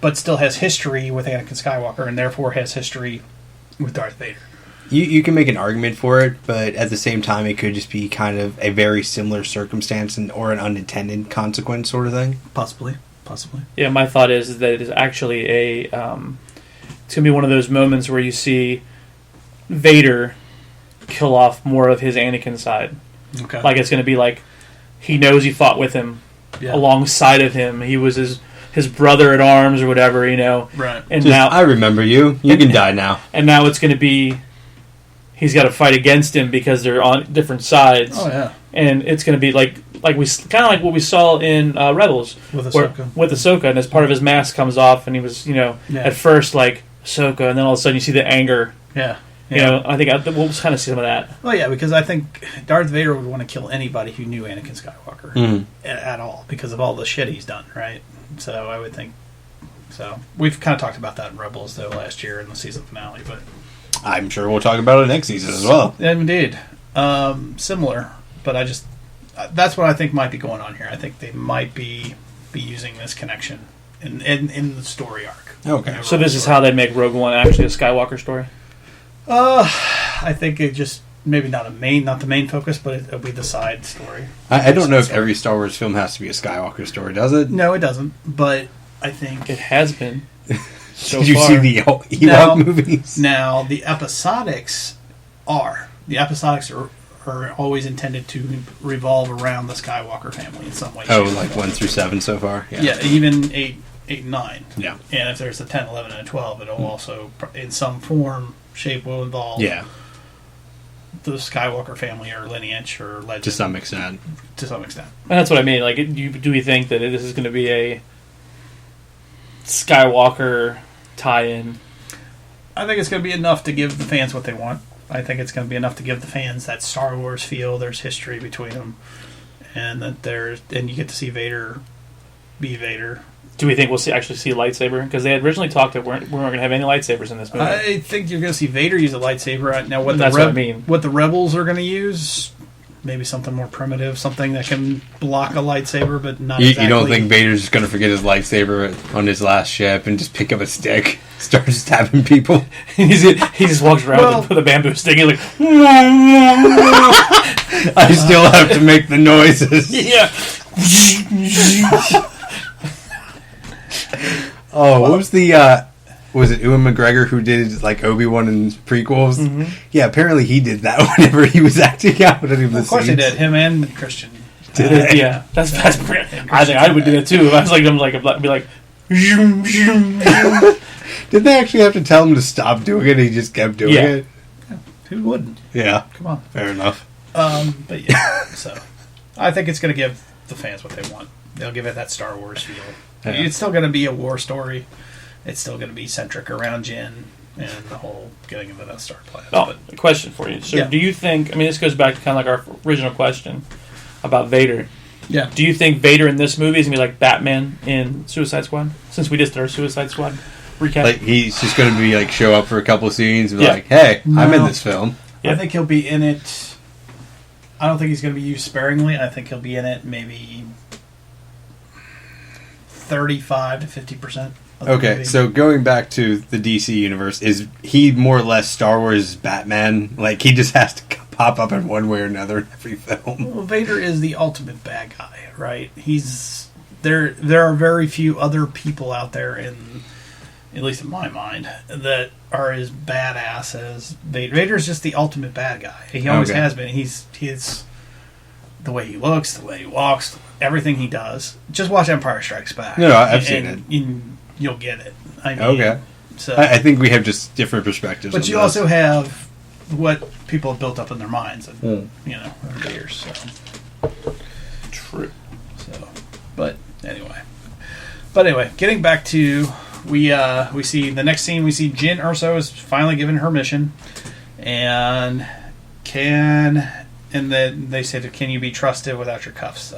but still has history with Anakin Skywalker, and therefore has history with Darth Vader.
You can make an argument for it, but at the same time, it could just be kind of a very similar circumstance or an unintended consequence sort of thing.
Possibly.
Yeah, my thought is that it is actually it's going to be one of those moments where you see Vader kill off more of his Anakin side.
Okay.
Like it's going to be like he knows he fought with him alongside of him. He was his brother at arms or whatever,
Right.
And
Just,
now
I remember you. You can die now.
And now it's going to be he's got to fight against him because they're on different sides.
Oh yeah.
And it's going to be like we kind of like what we saw in Rebels
With Ahsoka.
with Ahsoka, and as part of his mask comes off, and he was at first like Ahsoka, and then all of a sudden you see the anger.
Yeah.
I think we'll kind of see some of that.
Well, yeah, because I think Darth Vader would want to kill anybody who knew Anakin Skywalker at all because of all the shit he's done, right? So I would think. So we've kind of talked about that in Rebels though last year in the season finale, but
I'm sure we'll talk about it next season as well.
Indeed, similar, but I just that's what I think might be going on here. I think they might be using this connection in the story arc.
Okay.
So this is how they make Rogue One actually a Skywalker story.
I think it just maybe not the main focus, but it'll be the side story.
I don't know if every Star Wars film has to be a Skywalker story, does it?
No, it doesn't. But I think
it has been. So
Did you
far.
see the Ewok movies?
Now the episodics are always intended to revolve around the Skywalker family in some way.
Oh, like 1 through 7 so far?
Yeah, even 8 and 9.
Yeah.
And if there's a 10, 11, and a 12, it'll also, in some form, shape, will involve the Skywalker family or lineage or legend.
To some extent.
And
that's what I mean. Like, do we think that this is going to be a Skywalker tie-in?
I think it's going to be enough to give the fans what they want. I think it's going to be enough to give the fans that Star Wars feel. There's history between them, and that and you get to see Vader be Vader,
Do we think we'll actually see a lightsaber? Because they had originally talked that we weren't going to have any lightsabers in this movie.
I think you're going to see Vader use a lightsaber. Now, what
That's what I mean.
What the Rebels are going to use, maybe something more primitive, something that can block a lightsaber, but not exactly.
You don't think Vader's just going to forget his lightsaber on his last ship and just pick up a stick, start stabbing people?
he just walks around with a bamboo stick. He's like,
I still have to make the noises.
Yeah.
What was the was it Ewan McGregor who did like Obi-Wan in prequels?
Mm-hmm.
Yeah, apparently he did that whenever he was acting out.
Of course he did. Him and Christian
did it.
Yeah, that's I think I would do that too. If I was like them, like I'd be like.
Did they actually have to tell him to stop doing it? He just kept doing it.
Yeah, who wouldn't?
Yeah,
come on,
fair enough.
But yeah, so I think it's going to give the fans what they want. They'll give it that Star Wars feel. Yeah. It's still going to be a war story. It's still going to be centric around Jyn and the whole getting into that Star Planet.
Oh, a question for you. So do you think, I mean, this goes back to kind of like our original question about Vader.
Yeah.
Do you think Vader in this movie is going to be like Batman in Suicide Squad? Since we just did our Suicide Squad recap.
Like, he's just going to be like, show up for a couple scenes and be like, hey, I'm in this film.
I think he'll be in it. I don't think he's going to be used sparingly. I think he'll be in it maybe 35 to 50%.
Okay, so going back to the DC universe, is he more or less Star Wars Batman? Like, he just has to pop up in one way or another in every film?
Well, Vader is the ultimate bad guy, right? He's there are very few other people out there, at least in my mind, that are as badass as Vader. Vader's just the ultimate bad guy. He always has been. He's the way he looks, the way he walks, everything he does. Just watch Empire Strikes Back.
No, I've seen it.
You'll get it. I mean, so
I think we have just different perspectives.
But you also have what people have built up in their minds, and over the years. So.
True.
So, but anyway, getting back to we see the next scene. We see Jyn Erso is finally given her mission, and then they said, "Can you be trusted without your cuffs?"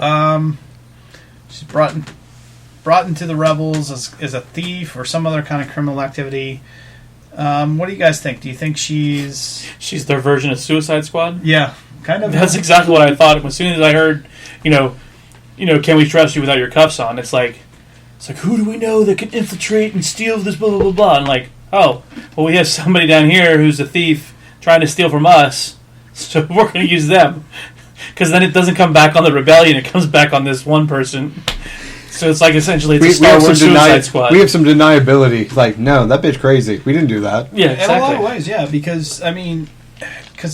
She's brought into the rebels as a thief or some other kind of criminal activity. What do you guys think? Do you think she's
their version of Suicide Squad?
Yeah, kind of.
That's exactly what I thought. As soon as I heard, can we trust you without your cuffs on? It's like who do we know that can infiltrate and steal this blah blah blah blah? And like, oh, well, we have somebody down here who's a thief trying to steal from us, so we're going to use them. Because then it doesn't come back on the rebellion; it comes back on this one person. So it's like essentially it's a Star Wars Suicide Squad.
We have some deniability. Like, no, that bitch crazy. We didn't do that.
Yeah, exactly.
In a lot of ways, yeah. Because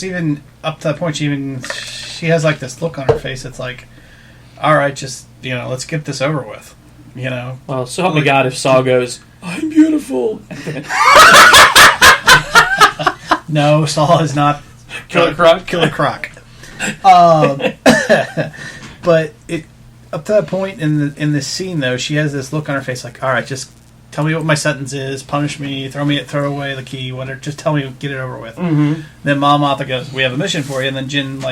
even up to that point, she has like this look on her face. It's like, all right, just let's get this over with.
Well, so help me God if Saw goes, I'm beautiful.
No, Saw is not
Killer Croc.
Killer Croc. But up to that point in this scene, though, she has this look on her face, like, all right, just tell me what my sentence is, punish me, throw away the key, whatever. Just tell me, get it over with. Mm-hmm. Then Mon Mothma goes, we have a mission for you, and then Jyn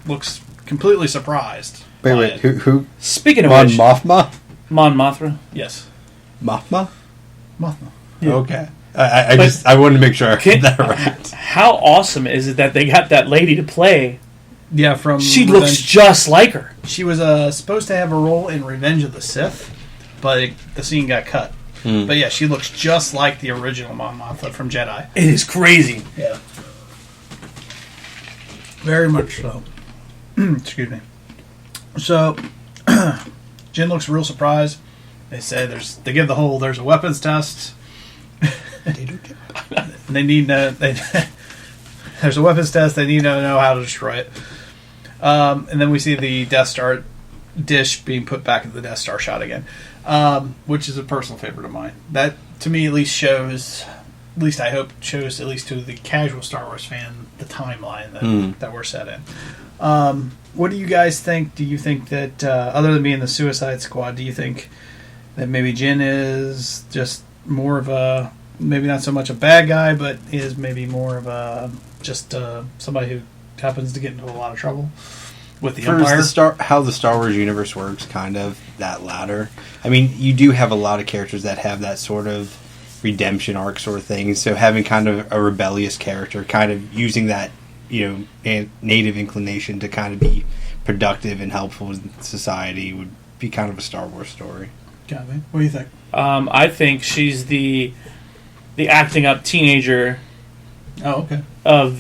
looks completely surprised.
Wait, who?
Speaking of
Mon
which,
Mothma.
Mon Mothma.
Yes.
Mothma.
Yeah.
Okay. I wanted to make sure I got that right.
How awesome is it that they got that lady to play?
Yeah, from
she
Revenge.
looks just like her.
She was supposed to have a role in Revenge of the Sith, but the scene got cut. But yeah, she looks just like the original Mon Mothma from Jedi.
It is crazy.
Yeah, very much so. Excuse me. So Jyn looks real surprised. They say there's a weapons test. They need there's a weapons test. They need to know how to destroy it. And then we see the Death Star dish being put back in the Death Star shot again, which is a personal favorite of mine. That, to me, at least I hope shows, at least to the casual Star Wars fan, the timeline that we're set in. What do you guys think? Do you think that, other than being the Suicide Squad, do you think that maybe Jyn is just more of a, maybe not so much a bad guy, but is maybe more of a just somebody who happens to get into a lot of trouble? with the
For
Empire.
how the Star Wars universe works, kind of that latter. I mean, you do have a lot of characters that have that sort of redemption arc sort of thing. So having kind of a rebellious character, kind of using that, native inclination to kind of be productive and helpful in society would be kind of a Star Wars story.
Got me. What do you think?
I think she's the acting up teenager.
Oh, okay.
Of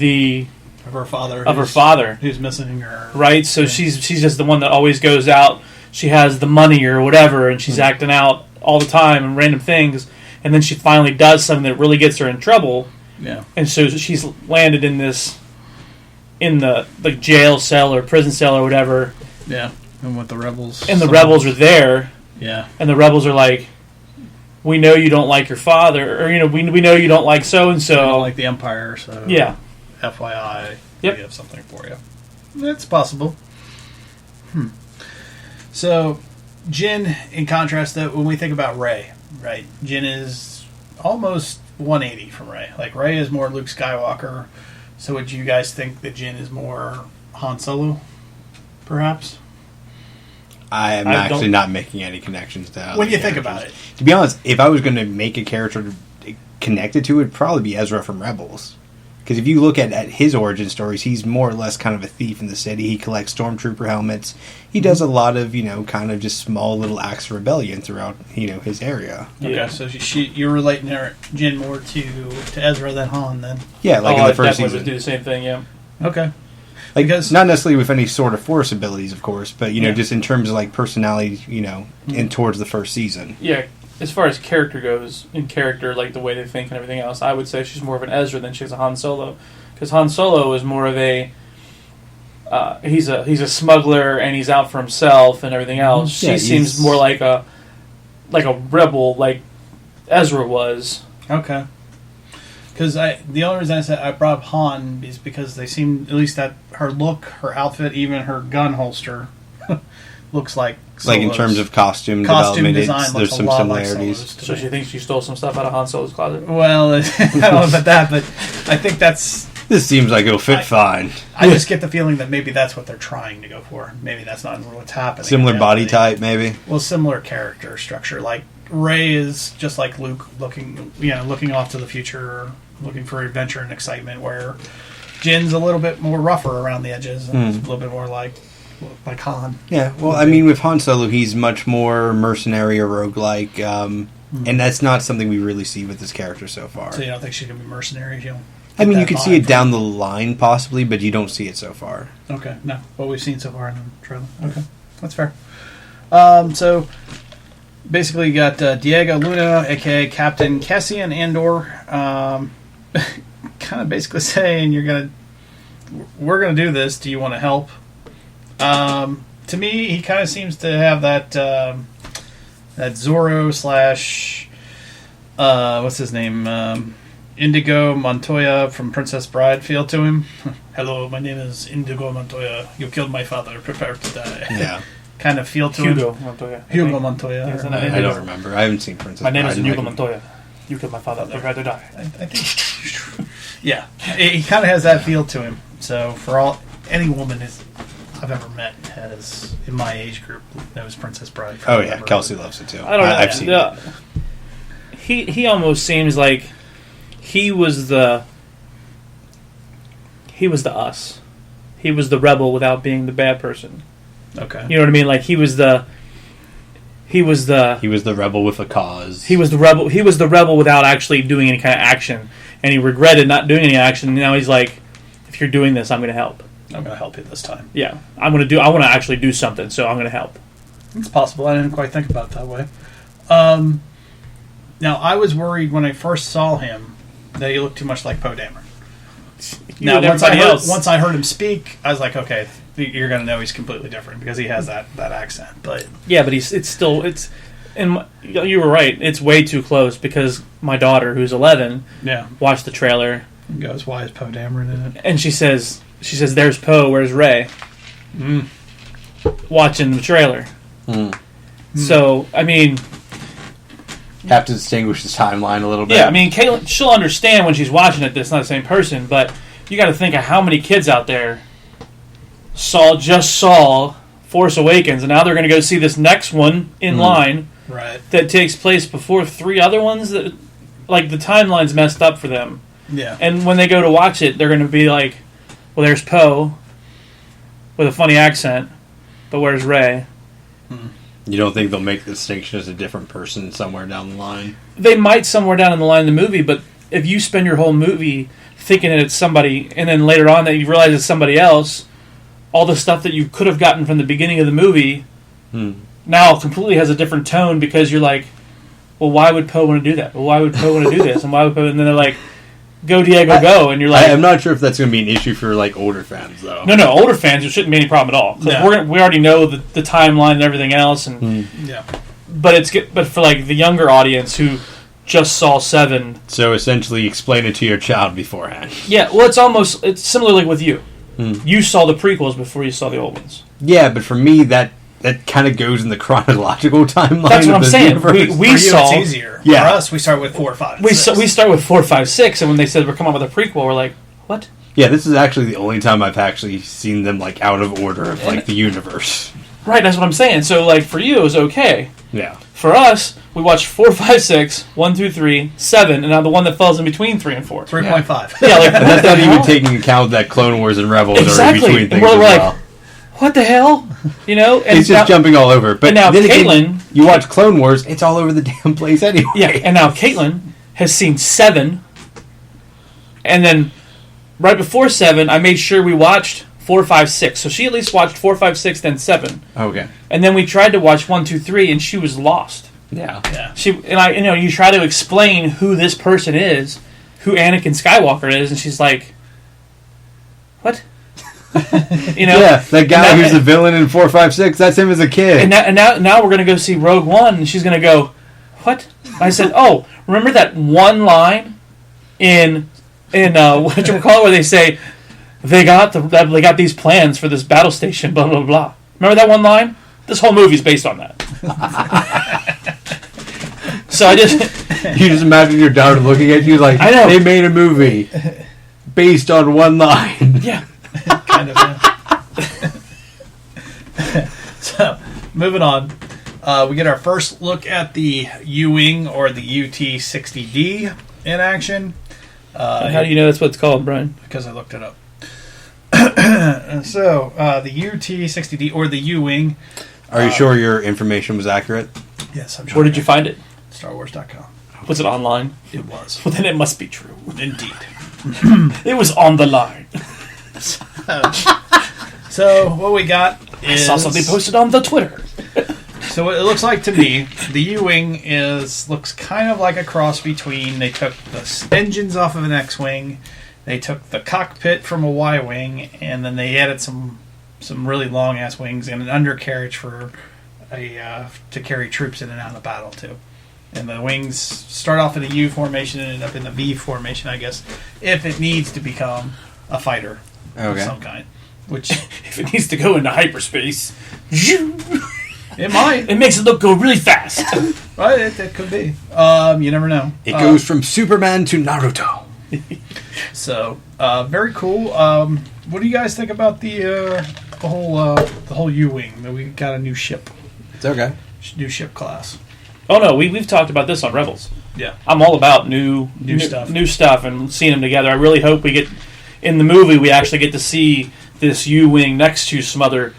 her father.
Her father,
who's missing her.
Right. So she's just the one that always goes out. She has the money or whatever, and she's acting out all the time and random things. And then she finally does something that really gets her in trouble.
Yeah.
And so she's landed in the jail cell or prison cell or whatever.
Yeah. And with the rebels.
And the rebels are there.
Yeah.
And the rebels are like, we know you don't like your father, or we know you don't like so and so.
Don't like the Empire, so
yeah.
FYI,
yep.
We have something for you. It's possible. So, Jyn, in contrast, though, when we think about Rey, right? Jyn is almost 180 from Rey. Like, Rey is more Luke Skywalker. So, would you guys think that Jyn is more Han Solo, perhaps?
I am actually not making any connections to that.
When you think about it.
To be honest, if I was going to make a character connected to it, it'd probably be Ezra from Rebels. Because if you look at his origin stories, he's more or less kind of a thief in the city. He collects stormtrooper helmets. He does a lot of, kind of just small little acts of rebellion throughout, his area.
Okay, so you're relating Jyn more to Ezra than Han, then?
Yeah, like in the first season.
Would do the same thing, yeah.
Okay.
Like, because not necessarily with any sort of Force abilities, of course, but, just in terms of, like, personality, and towards the first season.
Yeah, as far as character goes, in character, like the way they think and everything else, I would say she's more of an Ezra than she's a Han Solo. Because Han Solo is more of a... he's a smuggler, and he's out for himself and everything else.
Yeah,
she seems more like a rebel, like Ezra was.
Okay. Because the only reason I said I brought up Han is because they seem, at least that her look, her outfit, even her gun holster, looks like Solo's.
Like in terms of costume development,
design,
there's some similarities.
Like
so she thinks she stole some stuff out of Han Solo's closet?
Well, I don't know about that, but I think that's...
This seems like it'll fit fine.
I just get the feeling that maybe that's what they're trying to go for. Maybe that's not what's happening.
Similar body type, maybe?
Well, similar character structure. Like, Rey is just like Luke, looking off to the future, looking for adventure and excitement, where Jin's a little bit more rougher around the edges and a little bit more like Han.
Yeah, well, I mean, with Han Solo, he's much more mercenary or roguelike, and that's not something we really see with this character so far.
So you don't think she's going to be mercenary?
I mean, you can see it down the line, possibly, but you don't see it so far.
Okay, no. What we've seen so far in the trailer. Okay, that's fair. So, basically, you got Diego Luna, a.k.a. Captain Cassian Andor, kind of basically saying, we're going to do this. Do you want to help? To me, he kind of seems to have that Zorro / what's his name? Indigo Montoya from Princess Bride feel to him. Hello, my name is Indigo Montoya. You killed my father. Prepare to die.
Yeah.
Kind of feel to
Hugo
him.
Montoya.
Hugo Montoya.
I don't remember. I haven't seen Princess
My name
Bride.
is Hugo Montoya. You killed my father. Prepare to die.
I think. Yeah. He kind of has that feel to him. So, for any woman I've ever met in my age group knows Princess Bride.
Oh, yeah. Kelsey loves it, too.
I don't know.
I've seen it.
He almost seems like he was the us. He was the rebel without being the bad person.
Okay.
You know what I mean? Like he was the
rebel with a cause.
He was the rebel without actually doing any kind of action, and he regretted not doing any action. And now he's like, if you're doing this, I'm going to help.
I'm going to help you this time.
Yeah, I want to actually do something, so I'm going to help.
It's possible. I didn't quite think about it that way. Now, I was worried when I first saw him that he looked too much like Poe Dameron. Now, once I heard him speak, I was like, okay, you're going to know he's completely different because he has that accent. But
yeah, but and you were right. It's way too close because my daughter, who's 11, watched the trailer.
And goes, why is Poe Dameron in it?
And she says, "There's Poe. Where's Rey?" Watching the trailer. So I mean,
have to distinguish the timeline a little bit.
Yeah, I mean, Caitlin, she'll understand when she's watching it that it's not the same person, but you got to think of how many kids out there just saw Force Awakens, and now they're going to go see this next one in line that takes place before 3 other ones that, like, the timeline's messed up for them.
Yeah.
And when they go to watch it, they're going to be like, well, there's Poe with a funny accent, but where's Rey?
You don't think they'll make the distinction as a different person somewhere down the line?
They might somewhere down in the line in the movie, but if you spend your whole movie thinking that it's somebody, and then later on that you realize it's somebody else, all the stuff that you could have gotten from the beginning of the movie now completely has a different tone, because you're like, well, why would Poe want to do that? Well, why would Poe want to do this? And why would Poe? And then they're like, go Diego, go, and you're like,
I'm not sure if that's going to be an issue for like older fans though.
No, older fans, it shouldn't be any problem at all. We already know the timeline and everything else, and but for like the younger audience who just saw 7,
so essentially explain it to your child beforehand.
Yeah, well, it's similar like with you. You saw the prequels before you saw the old ones.
Yeah, but for me that kind of goes in the chronological timeline.
That's what I'm saying. We saw.
It's easier. For us, we start with 4, 5.
We start with 4, 5, 6, and when they said we're coming up with a prequel, we're like, what?
Yeah, this is actually the only time I've actually seen them like out of order of like the universe.
Right, that's what I'm saying. So like for you, it was okay.
Yeah.
For us, we watched 4, 5, 6, 1, 2, 3, 7, and now the one that falls in between 3 and 4.
3.5.
Yeah, like
and that's not even taking account that Clone Wars and Rebels are in between things as well.
What the hell? You know? And
it's just jumping all over. But
and now Caitlin...
You watch Clone Wars, it's all over the damn place anyway.
Yeah, and now Caitlin has seen 7, and then right before 7, I made sure we watched 4, 5, 6. So she at least watched 4, 5, 6, then 7.
Okay.
And then we tried to watch 1, 2, 3, and she was lost.
Yeah.
You try to explain who this person is, who Anakin Skywalker is, and she's like, what?
Yeah, that guy who's the villain in 4, 5, 6, that's him as a kid.
And now we're going to go see Rogue One, and she's going to go, what? I said, oh, remember that one line in what you call it, where they say they got these plans for this battle station, blah blah blah. Remember that one line? This whole movie's based on that. So you
just imagine your daughter looking at you like, I know they made a movie based on one line.
Yeah.
Kind of. So, moving on. We get our first look at the U-Wing, or the UT-60D, in action.
How do you know that's what it's called, Brian?
Because I looked it up. So, the UT-60D, or the U-Wing.
Are you sure your information was accurate?
Yes, I'm sure.
Where did you find it?
StarWars.com.
Was it online?
It was.
Well, then it must be true.
Indeed.
It was on the line.
So what we got is...
I saw something posted on the Twitter.
So what it looks like to me, the U-Wing looks kind of like a cross between, they took the engines off of an X-Wing, they took the cockpit from a Y-Wing, and then they added some really long-ass wings and an undercarriage for to carry troops in and out of battle, too. And the wings start off in a U formation and end up in the V formation, I guess, if it needs to become a fighter of some kind. Which,
if it needs to go into hyperspace,
it might.
It makes it go really fast.
Right, it could be. You never know.
It goes from Superman to Naruto.
So, very cool. What do you guys think about the whole U-Wing? That we got a new ship.
It's okay.
New ship class.
Oh no, we've talked about this on Rebels.
Yeah,
I'm all about new stuff, and seeing them together. I really hope we get in the movie. We actually get to see this U-Wing next to some other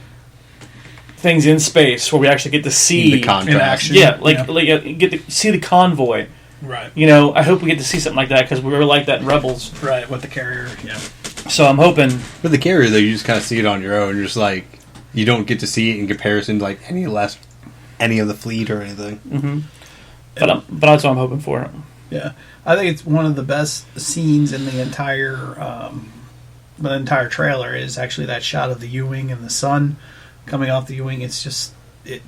things in space, where we actually get to see
the contrast.
In action.
Yeah, get to see the convoy.
Right.
You know, I hope we get to see something like that, because we were like that in Rebels.
Right, with the carrier. Yeah.
So I'm hoping.
With the carrier, though, you just kind of see it on your own. You're just like, you don't get to see it in comparison to like any of the fleet or anything.
Mm-hmm. But that's what I'm hoping for.
Yeah, I think it's one of the best scenes in the entire trailer is actually that shot of the U-Wing and the sun coming off the U-Wing. It's just,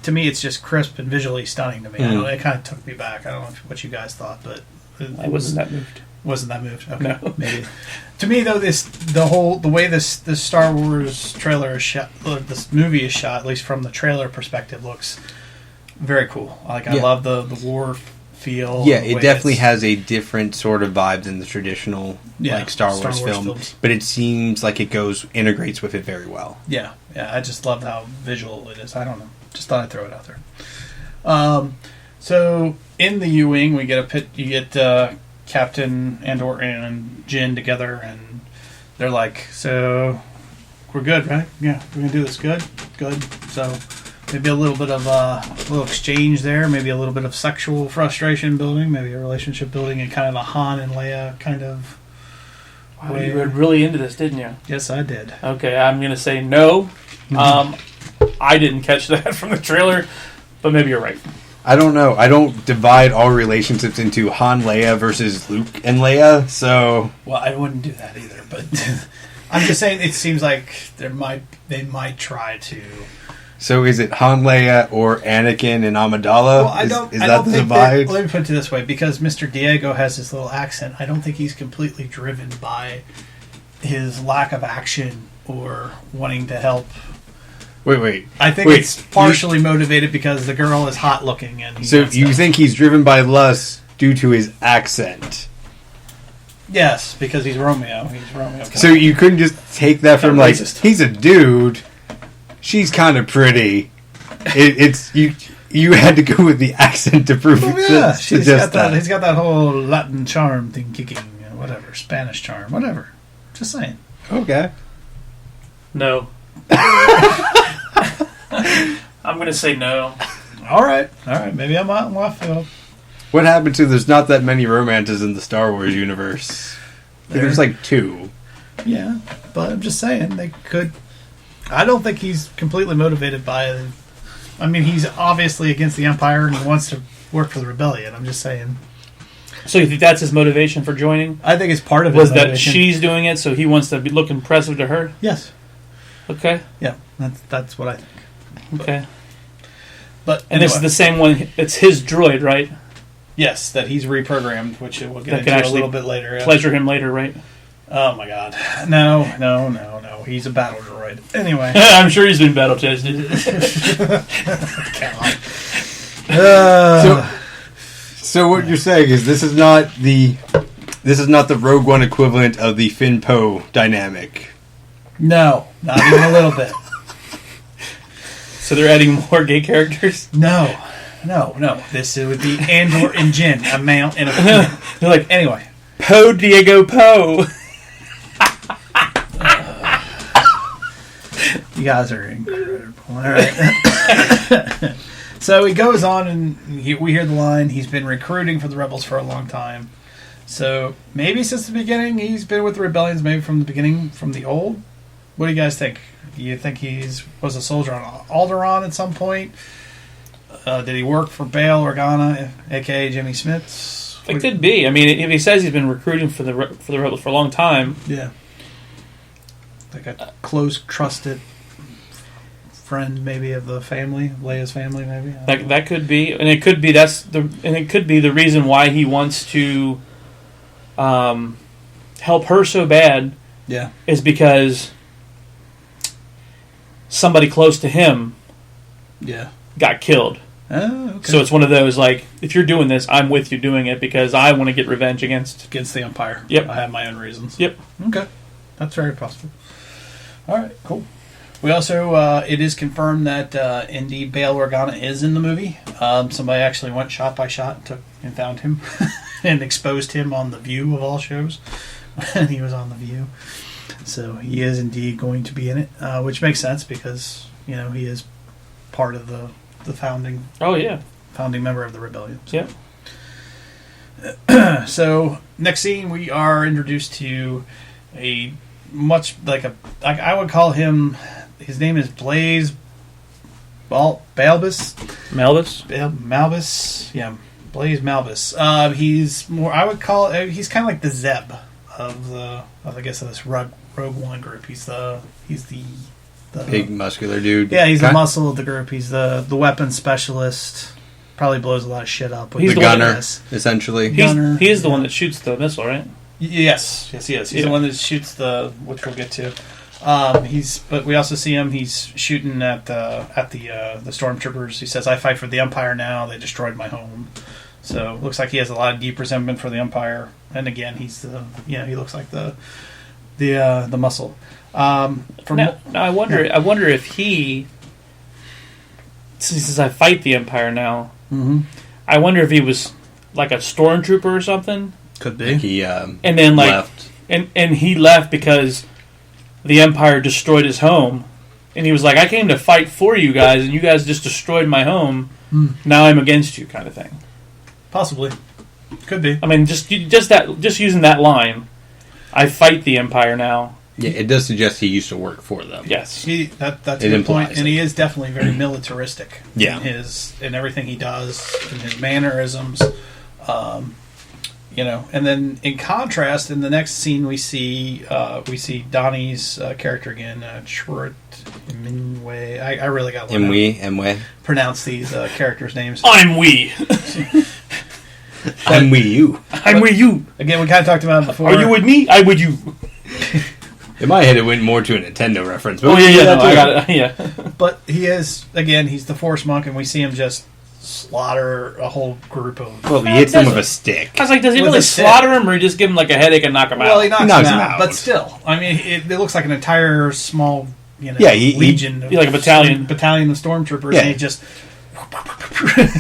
to me, it's just crisp and visually stunning to me. It kind of took me back. I don't know what you guys thought, but
I wasn't that moved.
Wasn't that moved? Okay,
no.
Maybe. To me, though, the way this Star Wars trailer is shot, this movie is shot, at least from the trailer perspective, looks very cool. I love the war feel.
Yeah,
the
it
way
definitely
it's-
has a different sort of vibe than the traditional like Star Wars film,
films.
but it seems like it integrates with it very well.
Yeah, I just love how visual it is. I don't know. Just thought I'd throw it out there. So in the U-wing, we get you get Captain Andor and Jin together, and they're like, "So we're good, right? Yeah, we're gonna do this. Good. So maybe a little bit of a little exchange there. Maybe a little bit of sexual frustration building. Maybe a relationship building, and kind of a Han and Leia kind of."
Wow, you were really into this, didn't you?
Yes, I did.
Okay, I'm going to say no. I didn't catch that from the trailer, but maybe you're right.
I don't know. I don't divide all relationships into Han Leia versus Luke and Leia, so...
Well, I wouldn't do that either, but I'm just saying it seems like they might try to...
So is it Han Leia or Anakin and Amidala?
Well, I don't
the
think
divide?
let me put it this way, because Mr. Diego has this little accent, I don't think he's completely driven by his lack of action or wanting to help.
Wait.
I think it's partially motivated because the girl is hot looking, and
So you think he's driven by lust due to his accent?
Yes, because he's Romeo. He's Romeo.
So you couldn't just take that from like he's a dude, she's kind of pretty. It's you had to go with the accent to prove
Oh,
it.
yeah,
He's got
he's got that whole Latin charm thing kicking, whatever, Spanish charm, whatever. Just saying.
Okay.
No. I'm going to say no.
All right. Maybe I'm out in left field.
What happened to there's not that many romances in the Star Wars universe? There's like 2.
Yeah, but I'm just saying they could. I don't think he's completely motivated by. I mean, he's obviously against the Empire and he wants to work for the rebellion. I'm just saying.
So you think that's his motivation for joining?
I think it's part of it.
Was that she's doing it, so he wants to look impressive to her?
Yes.
Okay.
Yeah, that's what I think.
Okay.
But
and this is the same one. It's his droid, right?
Yes, that he's reprogrammed, which we'll get
that
into a little bit later. Yeah.
Pleasure him later, right?
Oh my God! No. He's a battle droid. Anyway,
I'm sure he's been battle tested.
So what you're saying is this is not the Rogue One equivalent of the Finn Poe dynamic.
No, not even a little bit.
So they're adding more gay characters?
No. This would be Andor and Jin, a male and a female.
They're like,
anyway,
Poe Diego Poe.
You guys are incredible. All right. So he goes on, and we hear the line, he's been recruiting for the rebels for a long time. So maybe since the beginning, he's been with the rebellions, maybe from the beginning, from the old. What do you guys think? Do you think was a soldier on Alderaan at some point? Did he work for Bail Organa, a.k.a. Jimmy Smits?
It could be. I mean, if he says he's been recruiting for the rebels for a long time.
Yeah. Like a close, trusted friend, maybe, of the family, Leia's family, maybe.
That could be, and it could be the reason why he wants to help her so bad.
Yeah,
is because somebody close to him, got killed.
Oh, okay.
So it's one of those like, if you're doing this, I'm with you doing it because I want to get revenge against
the Empire.
Yep,
I have my own reasons.
Yep.
Okay, that's very possible. All right, cool. We also, it is confirmed that indeed Bail Organa is in the movie. Somebody actually went shot by shot and found him and exposed him on The View of all shows. And he was on The View. So he is indeed going to be in it, which makes sense because, he is part of the founding.
Oh, yeah.
Founding member of the rebellion. So.
Yeah.
So next scene, we are introduced to a much I would call him. His name is Blaise Malbus. Malbus. Yeah, Blaise Malbus. He's more. I would call. He's kind of like the Zeb of this Rogue One group. He's the
big muscular dude.
Yeah, he's the muscle of the group. He's the weapons specialist. Probably blows a lot of shit up.
He's the gunner, essentially.
He is the one that shoots the missile, right?
Yes, he is. He's the one that shoots which we'll get to. But we also see him. He's shooting at the stormtroopers. He says, "I fight for the Empire now. They destroyed my home." So looks like he has a lot of deep resentment for the Empire. And again, he looks like the muscle.
Now I wonder if he, since I fight the Empire now, I wonder if he was like a stormtrooper or something.
Could be.
He
and then
left.
and he left because the Empire destroyed his home, and he was like, I came to fight for you guys, and you guys just destroyed my home. Now I'm against you, kind of thing.
Possibly. Could be.
I mean, just using that line, I fight the Empire now.
Yeah, it does suggest he used to work for them.
Yes,
that's a good point, and he is definitely very militaristic.
Yeah.
in everything he does, in his mannerisms, And then in contrast, in the next scene, we see Donnie's character again, Chirrut Îmwe. I really got to
Îmwe.
pronounce these characters' names.
I'm we.
I'm with you.
I'm with you.
Again, we kind of talked about it before.
Are you with me? I with you.
In my head, it went more to a Nintendo reference. But
I got it. Yeah.
But he's the Force Monk, and we see him just slaughter a whole group of...
Well, he hits them with a stick.
I was like, does he
With
really
a stick.
slaughter him, or he just give him like a headache and knock him out?
Well, he knocks him out,
out.
but still. I mean, it looks like an entire small,
legion.
Like a battalion.
Battalion of stormtroopers,
Yeah.
and he just...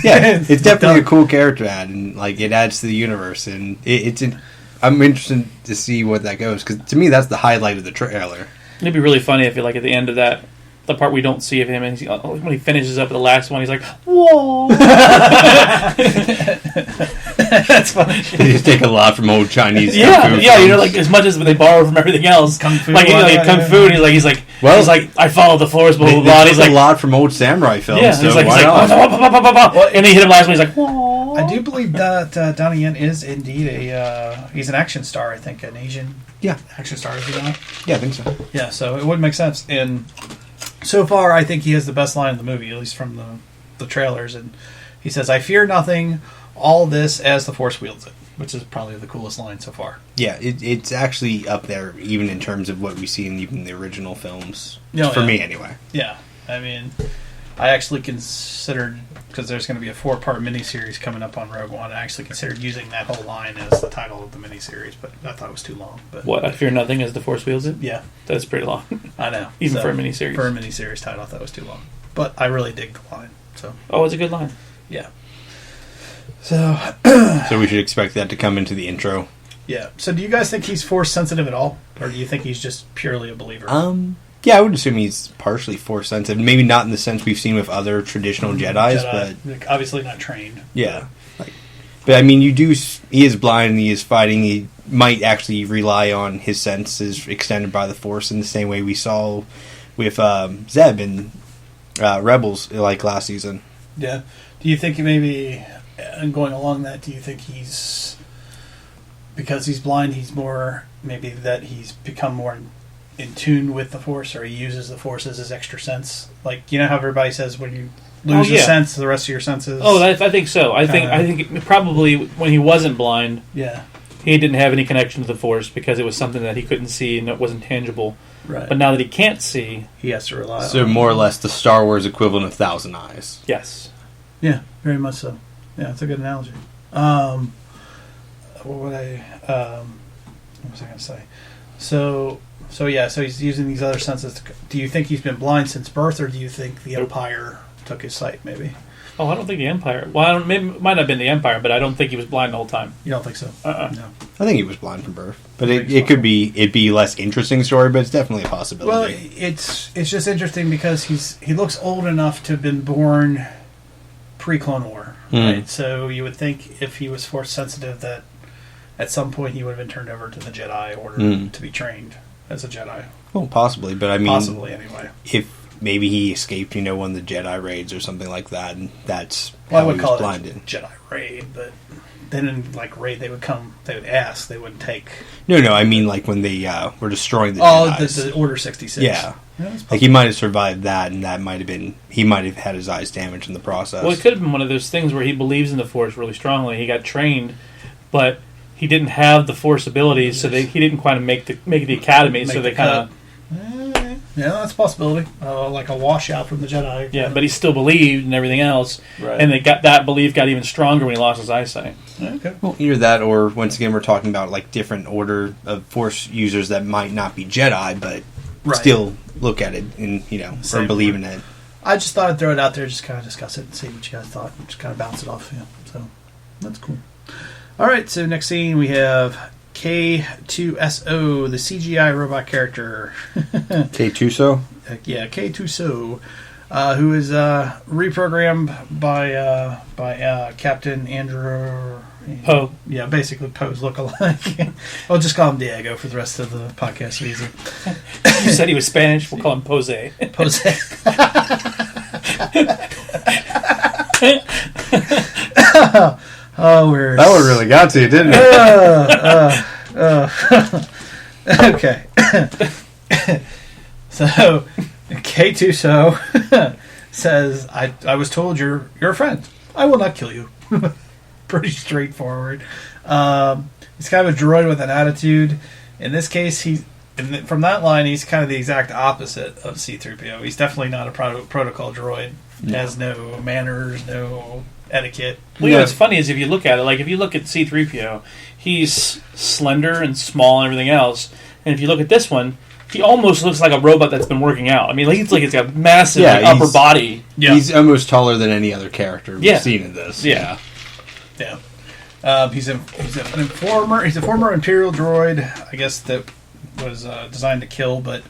Yeah, it's definitely a cool character add, and like it adds to the universe, and I'm interested to see what that goes, because to me that's the highlight of the trailer.
It'd be really funny if, at the end of that, the part we don't see of him, and when he finishes up the last one, he's like, "Whoa!"
That's funny.
They just take a lot from old Chinese.
Yeah,
kung fu
yeah.
films.
Like as much as they borrow from everything else,
Kung fu,
kung fu. And he's like, I follow the Force, blah blah blah.
They
He's
took
like,
a lot from old samurai films.
yeah.
So
He's like,
why not?
Well, and he hit him last one. He's like, "Whoa!"
I do believe that Donnie Yen is indeed he's an action star, I think, an Asian action star, is he not?
Yeah, I think so.
Yeah, so it would make sense. And so far, I think he has the best line in the movie, at least from the trailers. And he says, "I fear nothing, all this as the Force wields it," which is probably the coolest line so far.
Yeah, it's actually up there, even in terms of what we see in even the original films.
Oh,
for
yeah.
me, anyway.
Yeah, I mean, I actually considered, because there's going to be a 4-part miniseries coming up on Rogue One, I actually considered using that whole line as the title of the miniseries, but I thought it was too long. But
What? I fear nothing as the Force wields it.
yeah,
That's pretty long.
I know.
Even for a miniseries.
For a miniseries title, I thought it was too long. But I really dig the line. So
Oh, it's a good line.
yeah. So
So we should expect that to come into the intro.
yeah. So do you guys think he's Force sensitive at all, or do you think he's just purely a believer?
Yeah, I would assume he's partially Force sensitive. Maybe not in the sense we've seen with other traditional Jedis, but
like, obviously not trained.
yeah. But I mean, he is blind and he is fighting. He might actually rely on his senses extended by the Force in the same way we saw with Zeb in Rebels, like last season.
Yeah. Do you think maybe, and going along that, do you think because he's blind, he's more, maybe that he's become more in tune with the Force, or he uses the Force as his extra sense? Like, you know how everybody says when you lose a sense, the rest of your senses...
Oh, I think so. I think probably when he wasn't blind,
yeah,
he didn't have any connection to the Force because it was something that he couldn't see and it wasn't tangible.
right.
But now that he can't see,
he has to rely
So
on...
more or less the Star Wars equivalent of Thousand Eyes.
yes.
Yeah, very much so. Yeah, it's a good analogy. What was I going to say? So he's using these other senses. Do you think he's been blind since birth, or do you think the Empire took his sight, maybe?
Oh, I don't think the Empire... Well, maybe, it might not have been the Empire, but I don't think he was blind the whole time.
You don't think so? No.
I think he was blind from birth, but it'd be less interesting story, but it's definitely a possibility.
Well, it's just interesting because he looks old enough to have been born pre-Clone War, right? So you would think if he was Force sensitive that at some point he would have been turned over to the Jedi Order to be trained as a Jedi.
Well, possibly, but I mean,
Possibly, anyway.
If maybe he escaped, one of the Jedi raids or something like that, and that's
Well, I
how
would
he
call
was
it
blinded.
a Jedi raid, but then in raid they would ask, they wouldn't take.
No, I mean like when they were destroying the
Oh,
Jedis.
the Order 66.
Yeah.
That's
Like he might have survived that, and that might have been he might have had his eyes damaged in the process.
Well, it could have been one of those things where he believes in the Force really strongly. He got trained, but he didn't have the Force abilities, so he didn't quite make the academy.
Make
So they
the
kind of
Yeah, that's a possibility. Like a washout from the Jedi.
Yeah, but he still believed and everything else,
Right.
and that belief got even stronger when he lost his eyesight.
Okay.
Well, either that, or once again, we're talking about like different order of Force users that might not be Jedi, but
Right.
still look at it and or
Same
believe in it.
I just thought I'd throw it out there, just kind of discuss it and see what you guys thought, and just kind of bounce it off. Yeah, so that's cool. All right, so next scene we have K2SO, the CGI robot character.
K2SO?
Yeah, K2SO, who is reprogrammed by Captain Andrew
Poe.
Yeah, basically Poe's look-alike. I'll just call him Diego for the rest of the podcast season.
You said he was Spanish. We'll call him Pose.
Pose. Oh, we're
That one really got to you, didn't it?
okay. So K2SO says, "I was told you're a friend. I will not kill you." Pretty straightforward. He's kind of a droid with an attitude. In this case, from that line, he's kind of the exact opposite of C-3PO. He's definitely not a protocol droid. He has no manners, no etiquette.
Well, you know what's funny is if you look at it, like if you look at C-3PO, he's slender and small and everything else. And if you look at this one, he almost looks like a robot that's been working out. I mean, he's got massive upper body.
Yeah. He's almost taller than any other character we've seen in this.
Yeah.
He's an informer. He's a former Imperial droid, I guess, that was designed to kill, but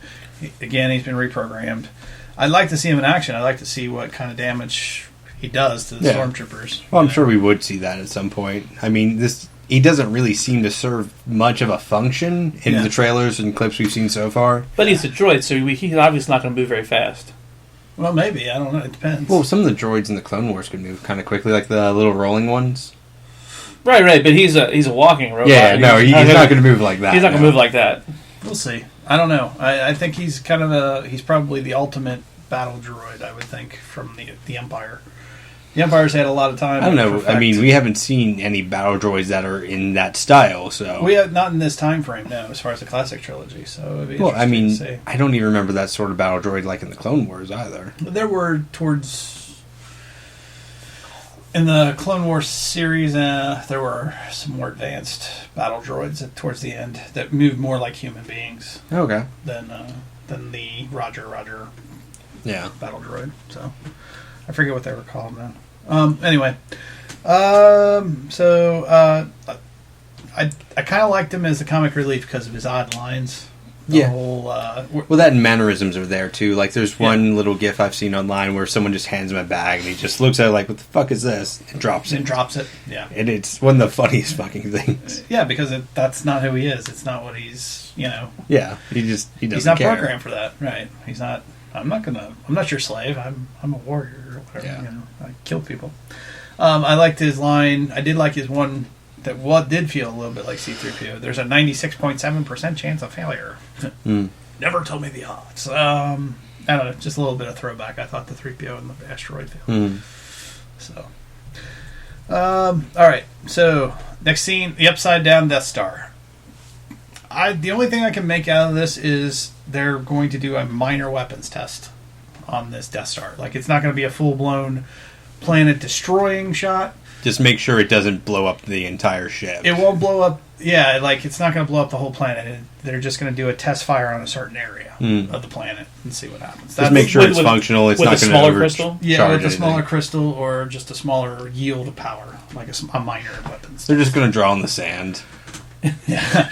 again, he's been reprogrammed. I'd like to see him in action. I'd like to see what kind of damage he does to the stormtroopers.
Well, I'm sure we would see that at some point. I mean, he doesn't really seem to serve much of a function in the trailers and clips we've seen so far.
But he's a droid, so he's obviously not going to move very fast.
Well, maybe. I don't know. It depends.
Well, some of the droids in the Clone Wars could move kind of quickly, like the little rolling ones.
Right, but he's a walking robot.
Yeah, no, he's not going to move like that.
He's not going to move like that.
We'll see. I don't know. I think he's kind of he's probably the ultimate battle droid, I would think, from the Empire. The Empire's had a lot of time.
I don't know. I mean, we haven't seen any battle droids that are in that style, so
we have not in this time frame, no, as far as the classic trilogy. So it'd be
I mean,
to see.
I don't even remember that sort of battle droid like in the Clone Wars either.
There were in the Clone Wars series, there were some more advanced battle droids towards the end that moved more like human beings.
Okay.
Than the Roger battle droid. So I forget what they were called now. Anyway, so I kind of liked him as the comic relief because of his odd lines. The whole,
well, that and mannerisms are there too. Like, there's one little GIF I've seen online where someone just hands him a bag and he just looks at it like, "What the fuck is this?" and drops it.
Yeah.
And it's one of the funniest fucking things.
Yeah, because that's not who he is. It's not what he's,
Yeah, he doesn't
He's not
care.
programmed for that, right? He's not. I'm not your slave. I'm a warrior or whatever.
Yeah.
I kill people. I liked his line. I did like his one that did feel a little bit like C-3PO. There's a 96.7% chance of failure. Never told me the odds. I don't know, just a little bit of throwback. I thought the 3PO and the asteroid failed. So, all right. So next scene, the upside down Death Star. The only thing I can make out of this is they're going to do a minor weapons test on this Death Star. Like, it's not going to be a full-blown planet-destroying shot.
Just make sure it doesn't blow up the entire ship.
It won't blow up. Yeah, like, it's not going to blow up the whole planet. They're just going to do a test fire on a certain area of the planet and see what happens.
Just make sure it's functional. It's not going to
smaller crystal.
Yeah, with a smaller crystal or just a smaller yield of power, like a minor weapons.
They're just going to draw in the sand.
Yeah.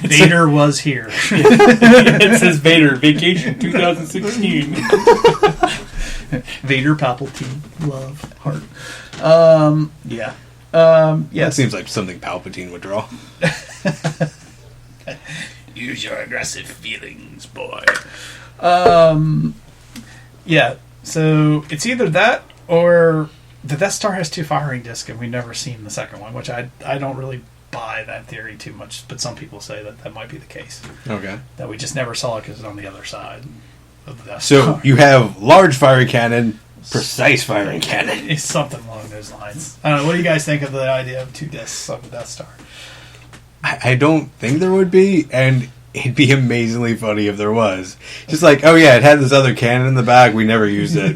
Vader was here.
It says Vader Vacation 2016.
Vader Palpatine love heart. Yeah.
That seems like something Palpatine would draw.
Use your aggressive feelings, boy. Yeah. So it's either that or the Death Star has 2 firing discs, and we've never seen the second one, which I don't really buy that theory too much, but some people say that might be the case.
Okay.
That we just never saw it because it's on the other side of the Death Star.
So you have large firing cannon, precise firing cannon.
It's something along those lines. I don't know. What do you guys think of the idea of 2 discs of the Death Star?
I don't think there would be, and it'd be amazingly funny if there was. Just like, oh yeah, it had this other cannon in the back, we never used it.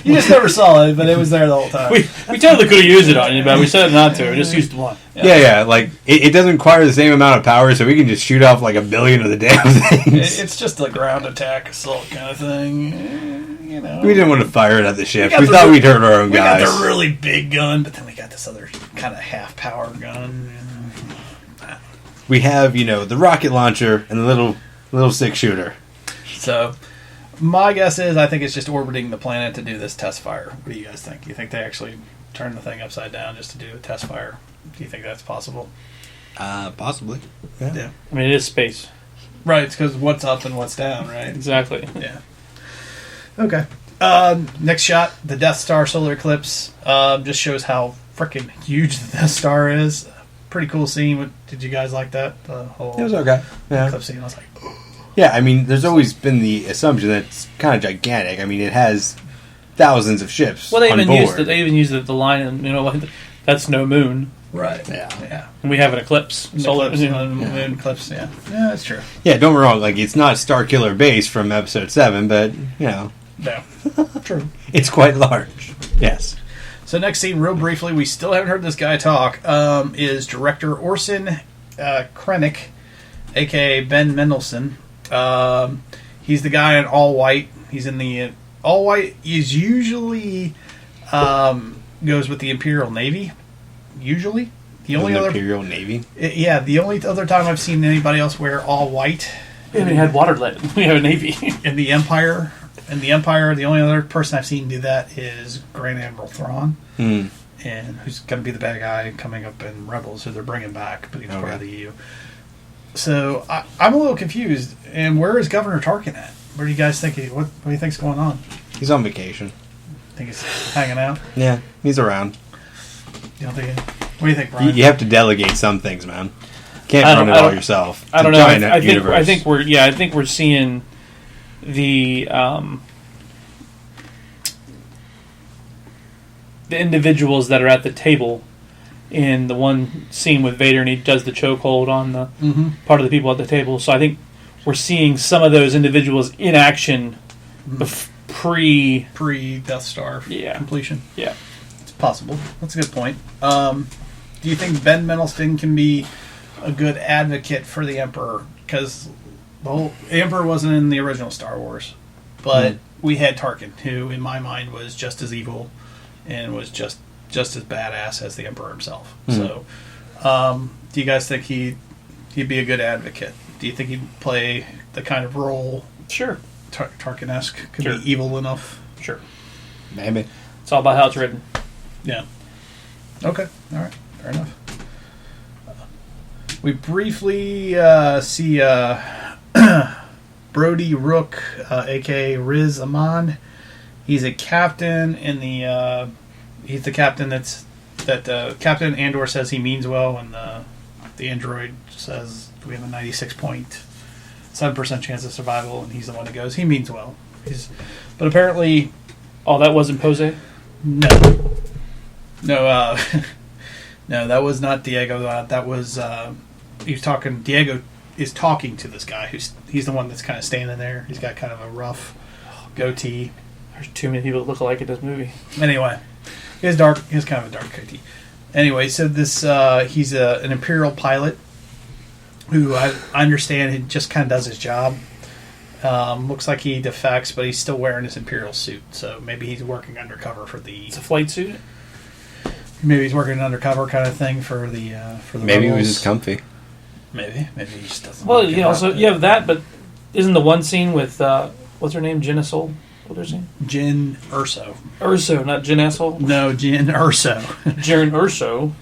You just never saw it, but it was there the whole time.
We totally could have used it on you, but we said not to. We just used one.
Yeah, like, it doesn't require the same amount of power, so we can just shoot off like 1 billion of the damn things.
It's just a ground attack assault kind of thing. You know.
We didn't want to fire it at the ship. We thought we'd hurt our own guys.
We got the really big gun, but then we got this other kind of half-power gun.
We have, the rocket launcher and the little 6-shooter.
So, my guess is I think it's just orbiting the planet to do this test fire. What do you guys think? You think they actually turn the thing upside down just to do a test fire? Do you think that's possible?
Possibly.
Yeah.
I mean, it is space.
Right, it's because what's up and what's down, right?
Exactly.
Yeah. Okay. Next shot, the Death Star solar eclipse. Just shows how freaking huge the Death Star is. Pretty cool scene. Did you guys like that? The whole
it was okay. Yeah.
eclipse scene. I was like,
yeah. I mean, there's always been the assumption that it's kind of gigantic. I mean, it has thousands of ships.
Well, they
on
even
board.
used it. They even used the line, and that's no moon.
right. Yeah.
And we have an eclipse.
Solar moon eclipse. Yeah. Yeah, that's true.
Yeah, don't get me wrong. Like, it's not Starkiller Base from Episode 7, but
No. True.
it's quite large. Yes.
So next scene, real briefly, we still haven't heard this guy talk, is director Orson Krennic, a.k.a. Ben Mendelsohn. He's the guy in all white. He's in the... all white is usually goes with the Imperial Navy. Usually. The only other
Imperial Navy?
Yeah, the only other time I've seen anybody else wear all white...
We had waterlet. We have a Navy.
in the Empire... In the Empire, the only other person I've seen do that is Grand Admiral Thrawn, and who's going to be the bad guy coming up in Rebels, who they're bringing back, but he's part of the EU. So I'm a little confused. And where is Governor Tarkin at? Where do you guys think? What do you think's going on?
He's on vacation.
Think he's hanging out?
Yeah, he's around.
You don't think? What do you think, Brian?
You have to delegate some things, man. Can't run it all yourself.
I don't know. I think we're seeing the individuals that are at the table in the one scene with Vader, and he does the chokehold on the part of the people at the table. So I think we're seeing some of those individuals in action pre
Death Star completion.
Yeah,
it's possible. That's a good point. Do you think Ben Mendelsohn can be a good advocate for the Emperor? Because the Emperor wasn't in the original Star Wars, but we had Tarkin, who in my mind was just as evil and was just as badass as the Emperor himself. So, do you guys think he'd be a good advocate? Do you think he'd play the kind of role?
Sure.
Tarkin-esque could be evil enough.
Sure.
Maybe.
It's all about how it's written.
Yeah. Okay. All right. Fair enough. We briefly see Brody Rook, a.k.a. Riz Ahmed. He's a captain in the... he's the captain that Captain Andor says he means well, and the android says we have a 96.7% chance of survival, and he's the one that goes, he means well. But apparently...
Oh, that wasn't Pose?
No. No, no, that was not Diego. That was... he was talking... Diego is talking to this guy. He's the one that's kind of standing there. He's got kind of a rough goatee.
There's too many people that look alike in this movie.
Anyway, he has kind of a dark goatee. Anyway, so this he's an Imperial pilot who I understand he just kind of does his job. Looks like he defects, but he's still wearing his Imperial suit. So maybe he's working undercover for the...
It's a flight suit?
Maybe he's working undercover kind of thing for the
maybe
rebels.
he was just comfy.
Maybe he just doesn't.
Well, you have that, but isn't the one scene with what's her name, Jyn Erso? What's her name?
Jyn Erso.
Erso, not Jyn Erso.
No, Jyn Erso.
Jyn Erso.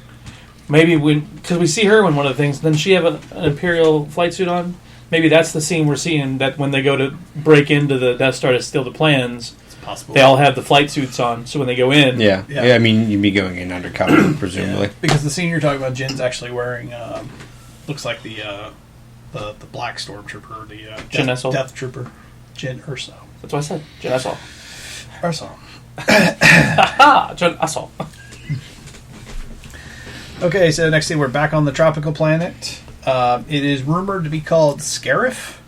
Maybe because we see her in one of the things. Doesn't she have an Imperial flight suit on? Maybe that's the scene we're seeing. That when they go to break into the Death Star to steal the plans,
it's possible
they all have the flight suits on. So when they go in,
yeah. I mean, you'd be going in undercover, presumably.
Yeah, because the scene you're talking about, Jyn's actually wearing. Looks like the black stormtrooper, the Death Trooper, Jyn Erso.
That's what I said. Jyn Erso. Jyn Erso.
Okay, so next thing we're back on the tropical planet. It is rumored to be called Scarif.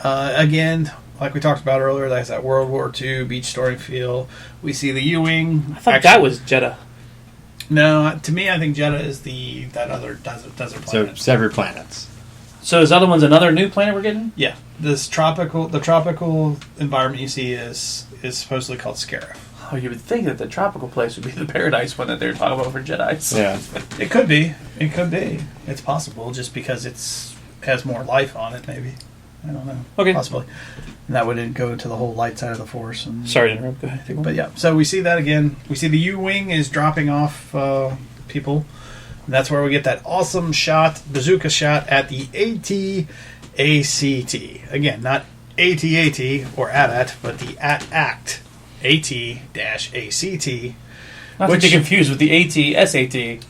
Again, like we talked about earlier, that's that World War II beach story feel. We see the U-wing.
I thought that was Jeddah.
No, to me, I think Jeddah is that other desert planet.
So separate planets.
So is other one's another new planet we're getting?
Yeah, the tropical environment you see is supposedly called Scarif.
Oh, you would think that the tropical place would be the paradise one that they're talking about for Jedi's.
Yeah.
It could be. It could be. It's possible, just because has more life on it, maybe. I don't know.
Okay.
Possibly. And that would go to the whole light side of the Force. And
Sorry to interrupt. Go ahead.
But yeah, so we see that again. We see the U-wing is dropping off people. And that's where we get that awesome bazooka shot at the AT-ACT. Again, not AT-AT or AT-AT, but the AT-ACT. AT-ACT.
Not to be confused with the AT-SAT.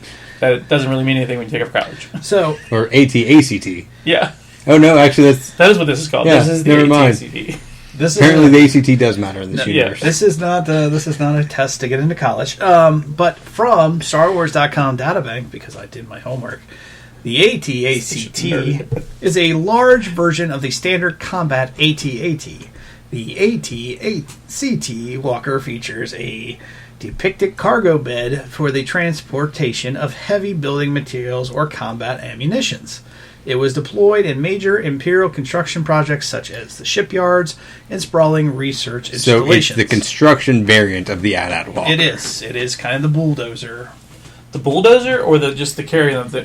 That doesn't really mean anything when you take up college.
So,
or AT-ACT.
Yeah.
Oh no, actually
that is what this is called.
Yeah,
this is the
never mind.
AT-ACT.
Apparently the ACT does matter in this universe.
Yeah, this is not a test to get into college. But from StarWars.com databank, because I did my homework, the AT-ACT is a large version of the standard combat AT-AT. The AT-ACT Walker features a depicted cargo bed for the transportation of heavy building materials or combat ammunitions. It was deployed in major Imperial construction projects such as the shipyards and sprawling research installations.
So it's the construction variant of the AT-AT Walker.
It is. It is kind of the bulldozer.
The bulldozer, or just the carrying of the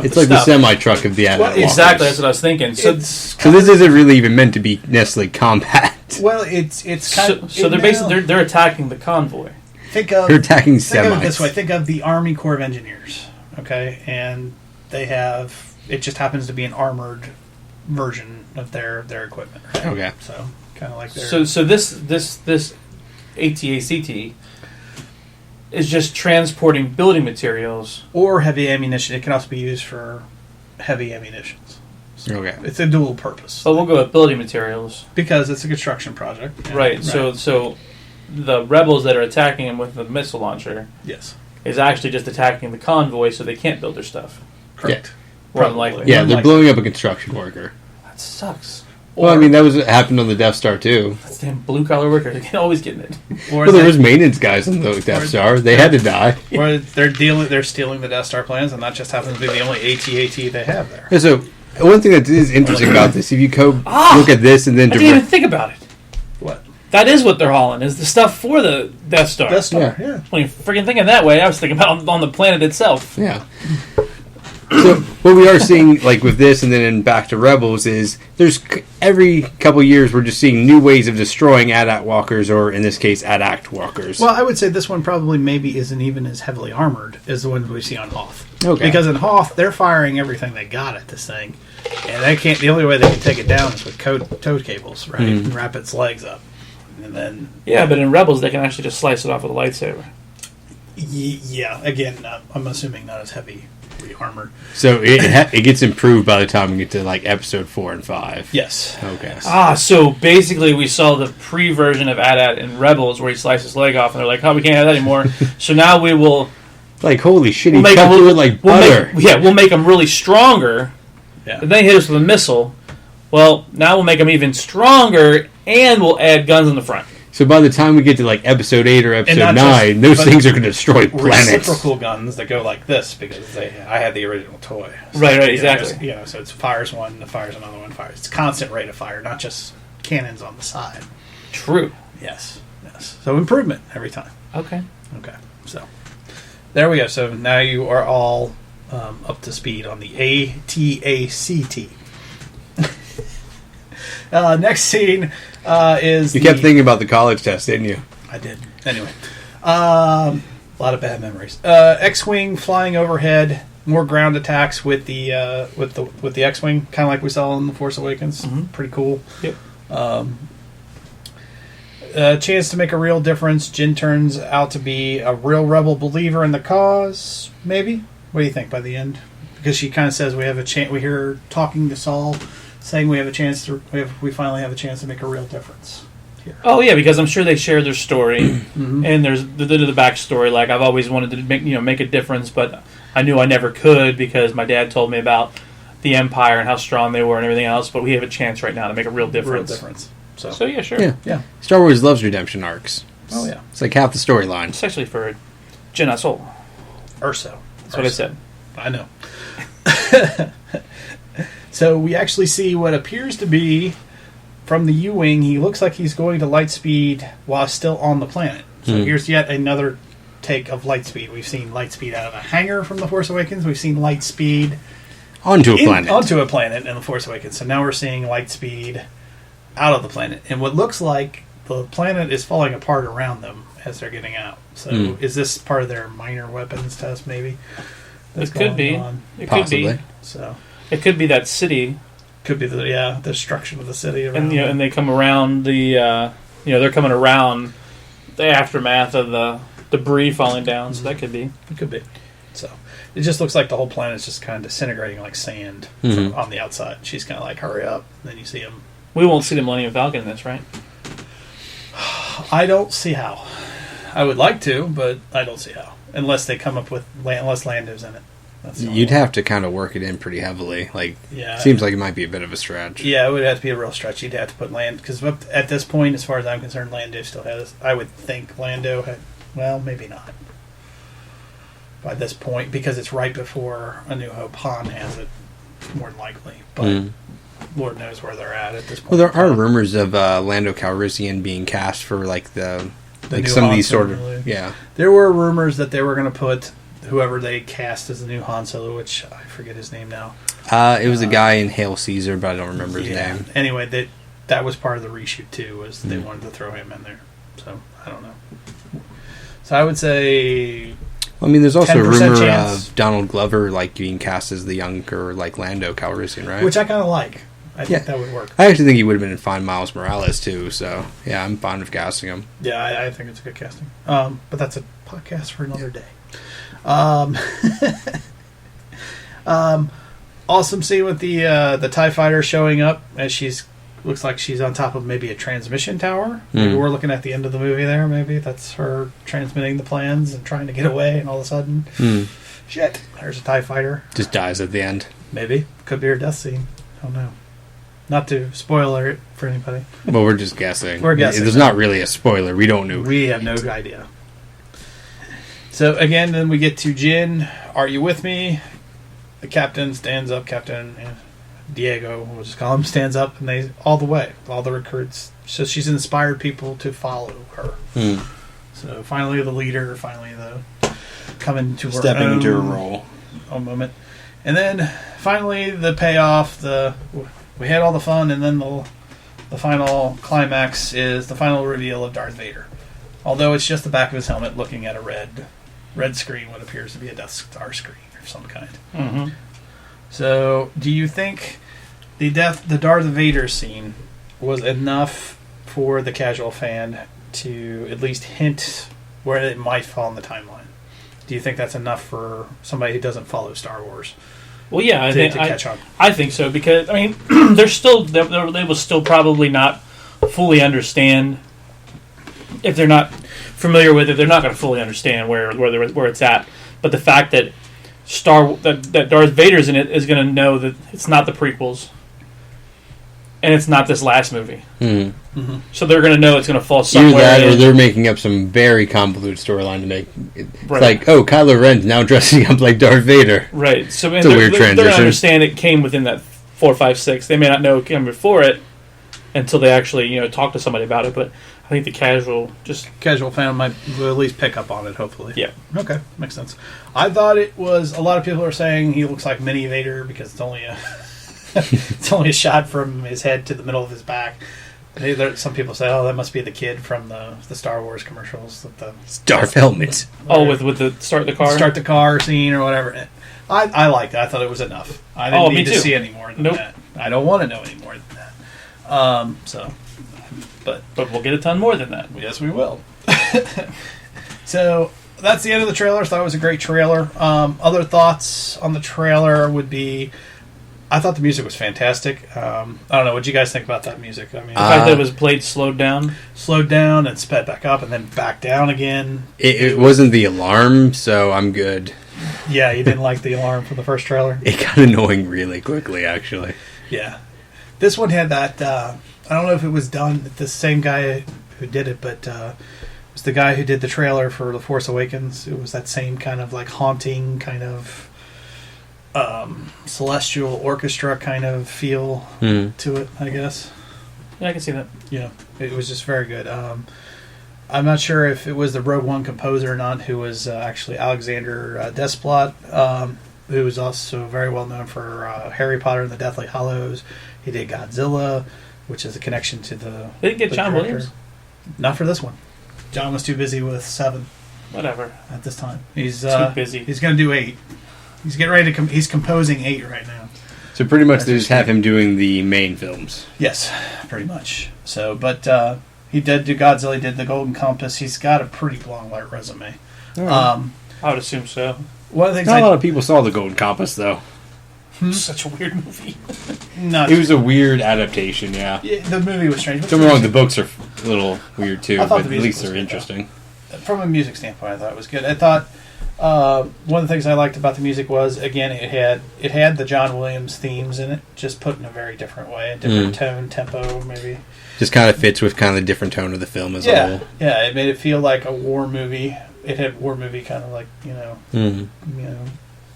It's like the semi-truck of the AT-AT Walkers.
Exactly, that's what I was thinking. So
this isn't really even meant to be necessarily combat.
Well, it's kind of...
So they're basically they're attacking the convoy.
They're attacking semis.
Think of it this way. Think of the Army Corps of Engineers, okay? And they have... It just happens to be an armored version of their equipment. Right?
Okay.
So, kind of like their...
So this AT-ACT is just transporting building materials.
Or heavy ammunition. It can also be used for heavy ammunitions. So
okay.
It's a dual purpose.
But we'll go with building materials.
Because it's a construction project. Yeah.
Right. So the rebels that are attacking him with the missile launcher is actually just attacking the convoy so they can't build their stuff.
Correct.
Or unlikely.
Yeah, they're blowing up a construction worker.
That sucks.
Well, I mean, that was what happened on the Death Star, too.
That's damn blue-collar workers. They're always getting it.
Well, there was maintenance guys on the Death Star. They had to die.
Or they're stealing the Death Star plans, and that just happens to be the only AT-AT they have there.
Yeah, so, one thing that is interesting about this, if you go look at this and then...
I didn't even think about it.
What?
That is what they're hauling, is the stuff for the Death Star.
Death Star, yeah.
When you're freaking thinking that way, I was thinking about on the planet itself.
Yeah. So what we are seeing, like with this, and then in Back to Rebels, is there's every couple years we're just seeing new ways of destroying AT-AT walkers, or in this case, AT-ACT walkers.
Well, I would say this one probably maybe isn't even as heavily armored as the ones we see on Hoth.
Okay.
Because in Hoth, they're firing everything they got at this thing, and they can't. The only way they can take it down is with tow cables, right? And wrap its legs up, and then
but in Rebels they can actually just slice it off with a lightsaber.
Yeah. Again, I'm assuming not as heavy. Armored.
So it gets improved by the time we get to like episode 4 and 5.
Yes.
Okay.
So basically we saw the pre-version of AT-AT in Rebels where he sliced his leg off, and they're like, "Oh, we can't have that anymore." So now we will,
like, holy shit, he cut through it like butter.
We'll make them really stronger.
Yeah.
Then they hit us with a missile. Well, now we'll make them even stronger, and we'll add guns in the front.
So by the time we get to like episode 8 or episode 9, those things are going to destroy planets.
Reciprocal guns that go like this, because I had the original toy. So,
right, exactly.
So it fires one, it fires another one, fires. It's constant rate of fire, not just cannons on the side.
True.
Yes. So improvement every time.
Okay.
So there we go. So now you are all up to speed on the AT-ACT. Next scene is...
You kept thinking about the college test, didn't you?
I did. Anyway. A lot of bad memories. X-Wing flying overhead. More ground attacks with the X-Wing, kind of like we saw in The Force Awakens.
Mm-hmm.
Pretty cool.
Yep.
Chance to make a real difference. Jyn turns out to be a real rebel believer in the cause, maybe? What do you think by the end? Because she kind of says we have a chance. We hear her talking to Saul, saying we have a chance to. We finally have a chance to make a real difference here.
Oh yeah, because I'm sure they share their story, and there's the backstory. Like, I've always wanted to make a difference, but I knew I never could because my dad told me about the Empire and how strong they were and everything else, but we have a chance right now to make a real difference. So yeah, sure.
Yeah. Star Wars loves redemption arcs.
Oh, yeah.
It's like half the storyline.
Especially for Jenna Soul.
Urso.
That's what I said.
I know. So we actually see what appears to be, from the U-Wing, he looks like he's going to light speed while still on the planet. So here's yet another take of light speed. We've seen light speed out of a hangar from The Force Awakens. We've seen light speed
onto a
planet in The Force Awakens. So now we're seeing light speed out of the planet. And what looks like the planet is falling apart around them as they're getting out. So is this part of their minor weapons test, maybe?
It could be. It
Possibly.
could be.
So
it could be that city.
Could be the destruction of the city around.
And and they come around they're coming around the aftermath of the debris falling down. So that could be.
It could be. So it just looks like the whole planet is just kind of disintegrating like sand on the outside. She's kind of like, hurry up. And then you see him.
We won't see the Millennium Falcon in this, right?
I don't see how. I would like to, but I don't see how. Unless they come up with... Unless Lando's in it.
You'd have to kind of work it in pretty heavily. Seems like it might be a bit of a stretch.
Yeah, it would have to be a real stretch. You'd have to put Lando... Because at this point, as far as I'm concerned, Lando still has... I would think Lando had... Well, maybe not. By this point, because it's right before A New Hope. Han has it, more than likely. But Lord knows where they're at this point.
Well, there are rumors of Lando Calrissian being cast for, some of these sort of...
Movie.
Yeah.
There were rumors that they were going to put whoever they cast as the new Han Solo, which I forget his name now.
It was a guy in Hail Caesar, but I don't remember his name.
Anyway, that was part of the reshoot too. Was they wanted to throw him in there? So I don't know. So I would say.
Well, I mean, there's also a rumor
chance.
of Donald Glover being cast as the younger Lando Calrissian, right?
Which I kind of like. I think that would work.
I actually think he would have been fine Miles Morales too. So yeah, I'm fine with casting him.
Yeah, I think it's a good casting. But that's a podcast for another day. Awesome scene with the TIE fighter showing up as looks like she's on top of maybe a transmission tower. Maybe we're looking at the end of the movie there. Maybe that's her transmitting the plans and trying to get away, and all of a sudden, shit, there's a TIE fighter.
Just dies at the end.
Maybe. Could be her death scene. I don't know. Not to spoiler it for anybody.
Well, we're just guessing.
We're guessing.
There's not really a spoiler. We don't know.
We have no idea. So again, then we get to Jin. Are you with me? The captain stands up. Captain Diego, we'll just call him, stands up, and they all the way. All the recruits. So she's inspired people to follow her. So finally, the leader. Finally, coming to
stepping into her role.
A moment, and then finally the payoff. We had all the fun, and then the final climax is the final reveal of Darth Vader. Although it's just the back of his helmet looking at a red screen, what appears to be a Death Star screen of some kind.
Mm-hmm.
So, do you think the Darth Vader scene was enough for the casual fan to at least hint where it might fall in the timeline? Do you think that's enough for somebody who doesn't follow Star Wars?
Well, yeah,
to catch on.
I think so, because they will still probably not fully understand. If they're not familiar with it, they're not going to fully understand where it's at. But the fact that that Darth Vader's in it is going to know that it's not the prequels, and it's not this last movie.
Mm-hmm.
So they're going to know it's going to fall somewhere.
Either that, or they're making up some very convoluted storyline to make. It's like, Kylo Ren's now dressing up like Darth Vader.
Right. So
it's a weird transition.
They're going to understand it came within that 4, 5, 6. They may not know it came before it until they actually talk to somebody about it. But I think the casual
fan might at least pick up on it, hopefully.
Yeah.
Okay, makes sense. I thought it was, a lot of people are saying he looks like Mini Vader because it's only a shot from his head to the middle of his back. Some people say, that must be the kid from the Star Wars commercials. With the
Darth helmet.
With the start the car?
Start the car scene or whatever. I liked it. I thought it was enough. I didn't need to see any more than that. I don't want to know any more than that. But
we'll get a ton more than that.
Yes, we will. So that's the end of the trailer. I thought it was a great trailer. Other thoughts on the trailer would be, I thought the music was fantastic. I don't know. What did you guys think about that music? I mean,
the fact that it was played slowed down
and sped back up and then back down again.
It wasn't the alarm, so I'm good.
Yeah, you didn't like the alarm from the first trailer?
It got annoying really quickly, actually.
Yeah. This one had that, I don't know if it was done, the same guy who did it, but it was the guy who did the trailer for The Force Awakens. It was that same kind of like haunting kind of celestial orchestra kind of feel to it, I guess.
Yeah, I can see that.
Yeah, it was just very good. I'm not sure if it was the Rogue One composer or not, who was actually Alexander Desplat, who was also very well known for Harry Potter and the Deathly Hallows. He did Godzilla, which is a connection to the...
They didn't get
the
John
director.
Williams?
Not for this one. John was too busy with 7.
Whatever.
At this time. He's
too busy.
He's going to do 8. He's getting ready to... he's composing 8 right now.
So pretty much they just have him doing the main films.
Yes, pretty much. So, but he did do Godzilla, he did The Golden Compass. He's got a pretty long resume.
I would assume so.
One of the things
Not a lot of people saw The Golden Compass, though.
Such a weird movie.
It was a weird adaptation, yeah.
The movie was strange.
Don't get me wrong, the books are a little weird too,
I thought
but
the
at
music
least
was
they're
good, though.
interesting.
From a music standpoint, I thought it was good. I thought one of the things I liked about the music was, again, it had the John Williams themes in it, just put in a very different way, a different tone, tempo, maybe.
Just kind of fits with kind of the different tone of the film as a whole.
Yeah, it made it feel like a war movie. It had war movie kind of like,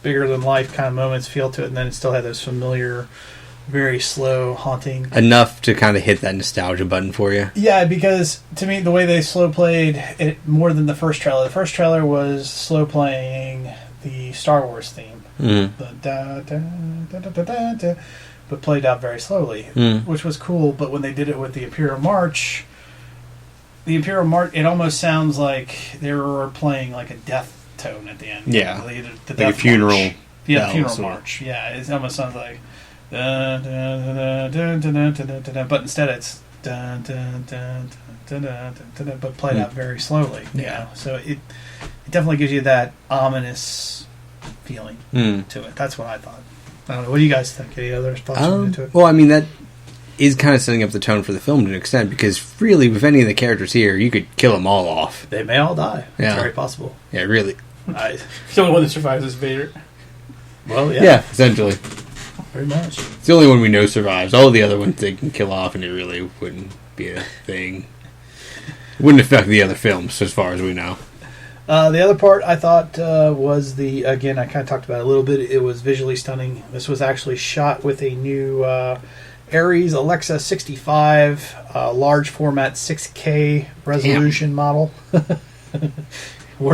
bigger than life kind of moments feel to it, and then it still had those familiar, very slow, haunting.
Enough to kind of hit that nostalgia button for you.
Yeah, because to me, the way they slow played it more than the first trailer. The first trailer was slow playing the Star Wars theme, the da da da da da da, da, but played out very slowly, which was cool. But when they did it with the Imperial March, it almost sounds like they were playing like a death tone at the end.
Yeah,
the
like
death
a funeral.
March. Yeah, funeral
so.
march. Yeah, it almost sounds like. But instead it's but played out very slowly. Yeah, so it definitely gives you that ominous feeling to it. That's what I thought. I don't know. What do you guys think? Any other thoughts into it?
Well, I mean, that is kind of setting up the tone for the film to an extent, because really, with any of the characters here, you could kill them all off.
They may all die.
Yeah.
It's very possible.
Yeah, really.
The only one that survives is Vader.
Well, yeah.
Yeah, essentially.
Very much.
It's the only one we know survives. All the other ones they can kill off, and it really wouldn't be a thing. It wouldn't affect the other films, as far as we know.
The other part I thought was again, I kind of talked about it a little bit, it was visually stunning. This was actually shot with a new Ares Alexa 65 large format 6K resolution model.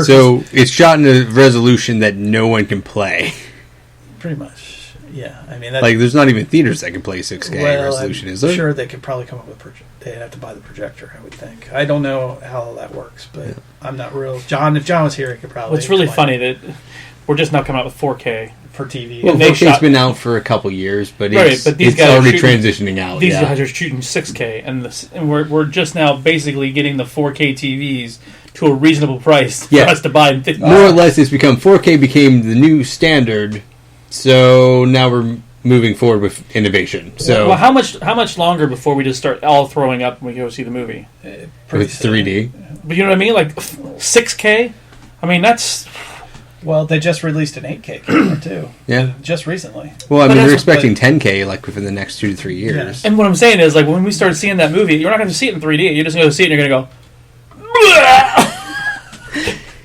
So it's shot in a resolution that no one can play.
Pretty much, yeah. I mean,
like there's not even theaters that can play 6K resolution, is there?
Sure, they could probably come up with they'd have to buy the projector, I would think. I don't know how that works, but I'm not real. John, if John was here, he could probably.
Well, it's really funny that we're just now coming out with 4K
for TV.
Well, 4K's been out for a couple years, but it's already transitioning out.
These guys are shooting 6K, and we're just now basically getting the 4K TVs to a reasonable price for us to buy.
More or less, it's 4K became the new standard. So now we're moving forward with innovation. So,
well, how much longer before we just start all throwing up when we go see the movie?
With 3D.
But you know what I mean? Like 6K. I mean, that's.
Well, they just released an 8K camera too.
Yeah,
just recently.
Well, I mean, they're expecting 10K like within the next 2 to 3 years.
Yeah. And what I'm saying is, like, when we start seeing that movie, you're not going to see it in 3D. You're just going to see it, and you're going to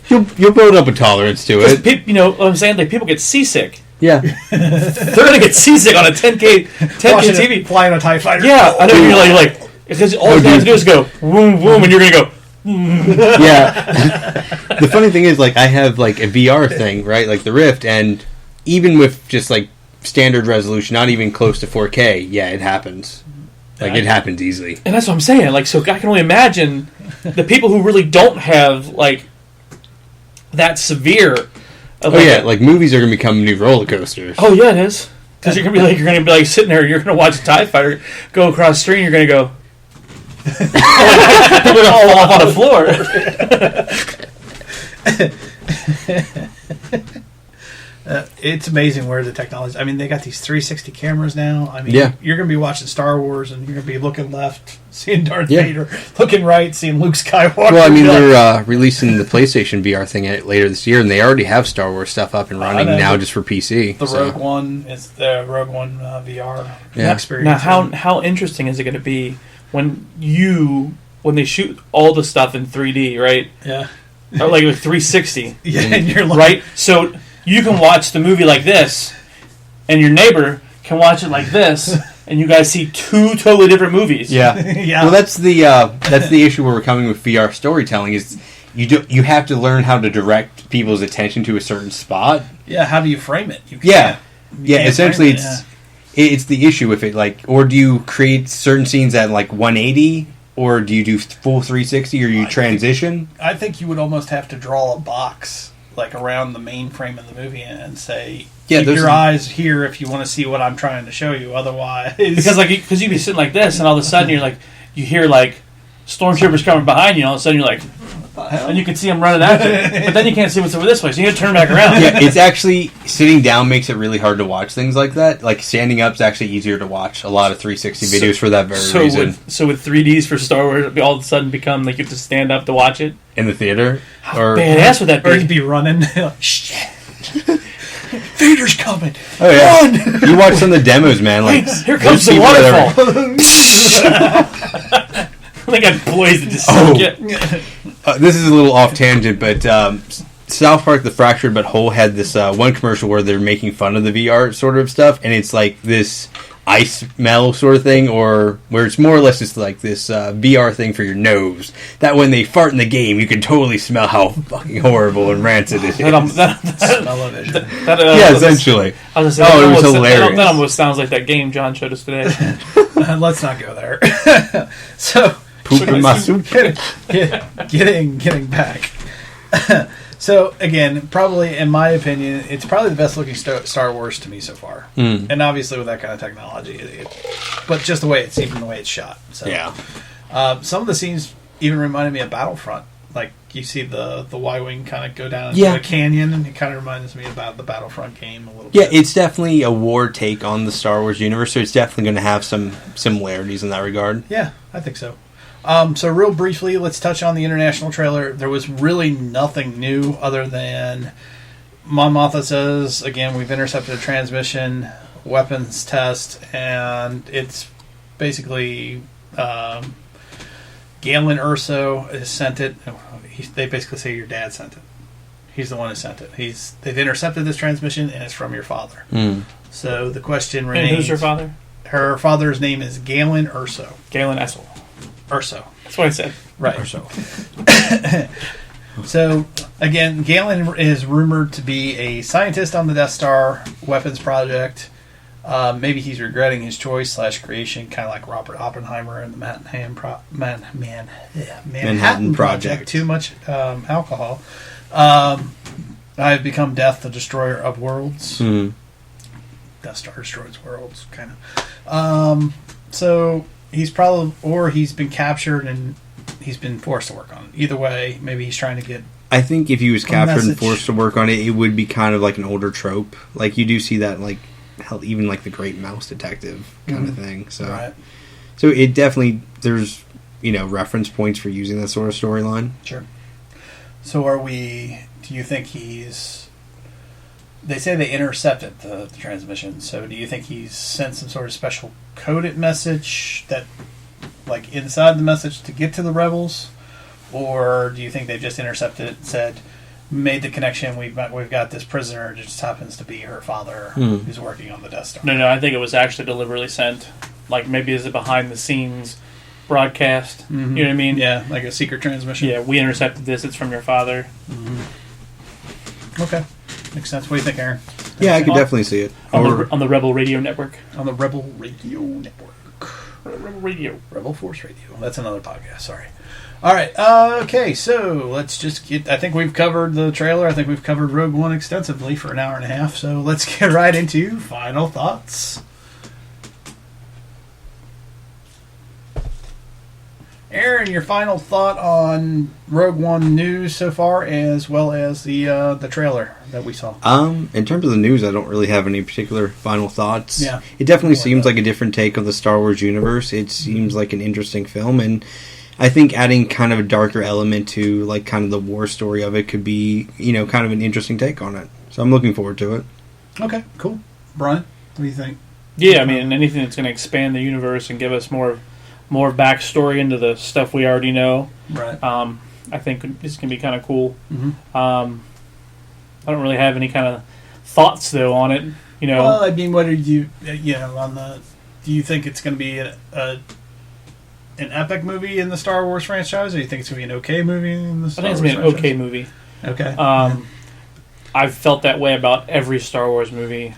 go.
You'll build up a tolerance to it.
You know what I'm saying? Like, people get seasick.
Yeah.
They're going to get seasick on a 10K TV.
Flying a TIE fighter.
Yeah, I know you're like because all you have to do is go, boom, boom, and you're going to go,
yeah. The funny thing is, like, I have, like, a VR thing, right? Like, the Rift, and even with just, like, standard resolution, not even close to 4K, yeah, it happens. Like, it happens easily.
And that's what I'm saying. Like, so I can only imagine the people who really don't have, like, that severe.
Like movies are going to become new roller coasters.
Oh yeah, it is. Because you're going to be like sitting there, you're going to watch a TIE fighter go across the street, and you're going to go. People are going to fall off on the
floor. It's amazing where the technology. I mean, they got these 360 cameras now. I mean,
yeah.
You're going to be watching Star Wars, and you're going to be looking left, seeing Darth Vader looking right, seeing Luke Skywalker.
Well, I mean, they're releasing the PlayStation VR thing later this year, and they already have Star Wars stuff up and running now just for PC.
The Rogue One is the Rogue One VR experience.
Now, how interesting is it going to be when they shoot all the stuff in 3D, right?
Yeah.
Or like 360.
Yeah, and you're like...
Right? So you can watch the movie like this, and your neighbor can watch it like this, and you guys see two totally different movies.
Yeah. Well, that's the issue where we're coming with VR storytelling is you have to learn how to direct people's attention to a certain spot.
Yeah, how do you frame it?
Essentially it's the issue with it, like, or do you create certain scenes at like 180, or do you do full 360, or you transition?
I think you would almost have to draw a box like around the main frame of the movie and say, keep your eyes here if you want to see what I'm trying to show you. Otherwise,
because you'd be sitting like this, and all of a sudden you hear like stormtroopers coming behind you, and all of a sudden you're like, and you can see them running after you. But then you can't see what's over this way, so you have to turn back around.
Yeah, it's actually, sitting down makes it really hard to watch things like that. Like, standing up is actually easier to watch a lot of 360 videos for that very reason.
So with 3Ds for Star Wars, it'll all of a sudden become like you have to stand up to watch it?
In the theater?
How badass would that be?
Or you'd be running. Shit. Vader's coming.
Oh, yeah.
Run!
You watch some of the demos, man. Like,
here comes the waterfall. I think I'd poised it to
this is a little off tangent, but South Park: The Fractured But Whole had this one commercial where they're making fun of the VR sort of stuff, and it's like this ice smell sort of thing, or where it's more or less just like this VR thing for your nose, that when they fart in the game, you can totally smell how fucking horrible and rancid it is.
Smell-o-vision.
Yeah, essentially.
I was gonna say,
it was hilarious.
That almost sounds like that game John showed us today.
Let's not go there. So,
poop in my soup.
Getting back. So, again, probably, in my opinion, it's probably the best looking Star Wars to me so far. And obviously with that kind of technology. But just the way it's, even the way it's shot. So,
yeah.
Some of the scenes even reminded me of Battlefront. Like, you see the Y-Wing kind of go down into a canyon, and it kind of reminds me about the Battlefront game a little bit.
Yeah, it's definitely a war take on the Star Wars universe, so it's definitely going to have some similarities in that regard.
Yeah, I think so. So real briefly, let's touch on the international trailer. There was really nothing new other than Mon Mothma says, again, we've intercepted a transmission, weapons test, and it's basically Galen Erso has sent it. They basically say your dad sent it. He's the one who sent it. They've intercepted this transmission, and it's from your father. So the question remains...
And who's her father?
Her father's name is Galen Erso.
Galen Essel.
Erso.
That's what I said.
Right. Erso. So, again, Galen is rumored to be a scientist on the Death Star weapons project. Maybe he's regretting his choice / creation, kind of like Robert Oppenheimer and the Manhattan Project. Too much alcohol. I've become Death, the destroyer of worlds. Death Star destroys worlds, kind of. So... he's probably, or he's been captured and he's been forced to work on it. Either way, maybe he's trying to get...
I think if he was captured and forced to work on it, it would be kind of like an older trope. Like, you do see that, like, even like the Great Mouse Detective kind of thing. So, so it definitely, there's, reference points for using that sort of storyline.
Sure. So do you think they say they intercepted the transmission, so do you think he's sent some sort of special coded message that, like, inside the message to get to the rebels? Or do you think they've just intercepted it and said, made the connection, we've got this prisoner, it just happens to be her father who's working on the Death Star?
No, I think it was actually deliberately sent, like, maybe as a behind-the-scenes broadcast. You know what I mean?
Yeah, like a secret transmission.
Yeah, we intercepted this, it's from your father.
Okay. Makes sense. What do you think, Aaron?
Yeah, I could definitely see it.
On the Rebel Radio Network.
On the Rebel Radio Network.
Rebel Radio.
Rebel Force Radio. That's another podcast. Sorry. All right. Okay, so let's just get... I think we've covered the trailer. I think we've covered Rogue One extensively for an hour and a half. So let's get right into final thoughts. Aaron, your final thought on Rogue One news so far, as well as the trailer that we saw.
In terms of the news, I don't really have any particular final thoughts.
Yeah,
it definitely seems like a different take of the Star Wars universe. It seems like an interesting film, and I think adding kind of a darker element to like kind of the war story of it could be, kind of an interesting take on it. So I'm looking forward to it.
Okay, cool. Brian, what do you think?
Yeah, I mean, anything that's going to expand the universe and give us more backstory into the stuff we already know.
Right.
I think it's going to be kind of cool.
Mm-hmm.
I don't really have any kind of thoughts though on it.
Well, I mean, what are you? On the? Do you think it's going to be an epic movie in the Star Wars franchise, or do you think it's going to be an okay movie in the Star Wars franchise?
I think it's going to be an okay movie.
Okay.
I've felt that way about every Star Wars movie.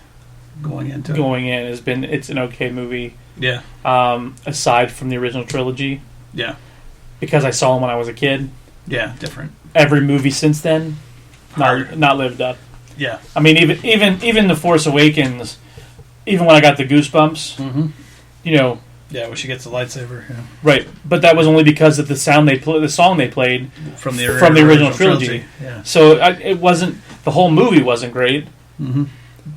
Going in,
it's an okay movie.
Yeah.
Aside from the original trilogy.
Yeah.
Because I saw them when I was a kid.
Yeah, different.
Every movie since then, not lived up.
Yeah.
I mean, even The Force Awakens, even when I got the goosebumps,
mm-hmm.
Yeah,
when she gets the lightsaber. Yeah.
Right, but that was only because of the song they played
from the
original trilogy.
Yeah.
So it wasn't, the whole movie wasn't great,
mm-hmm.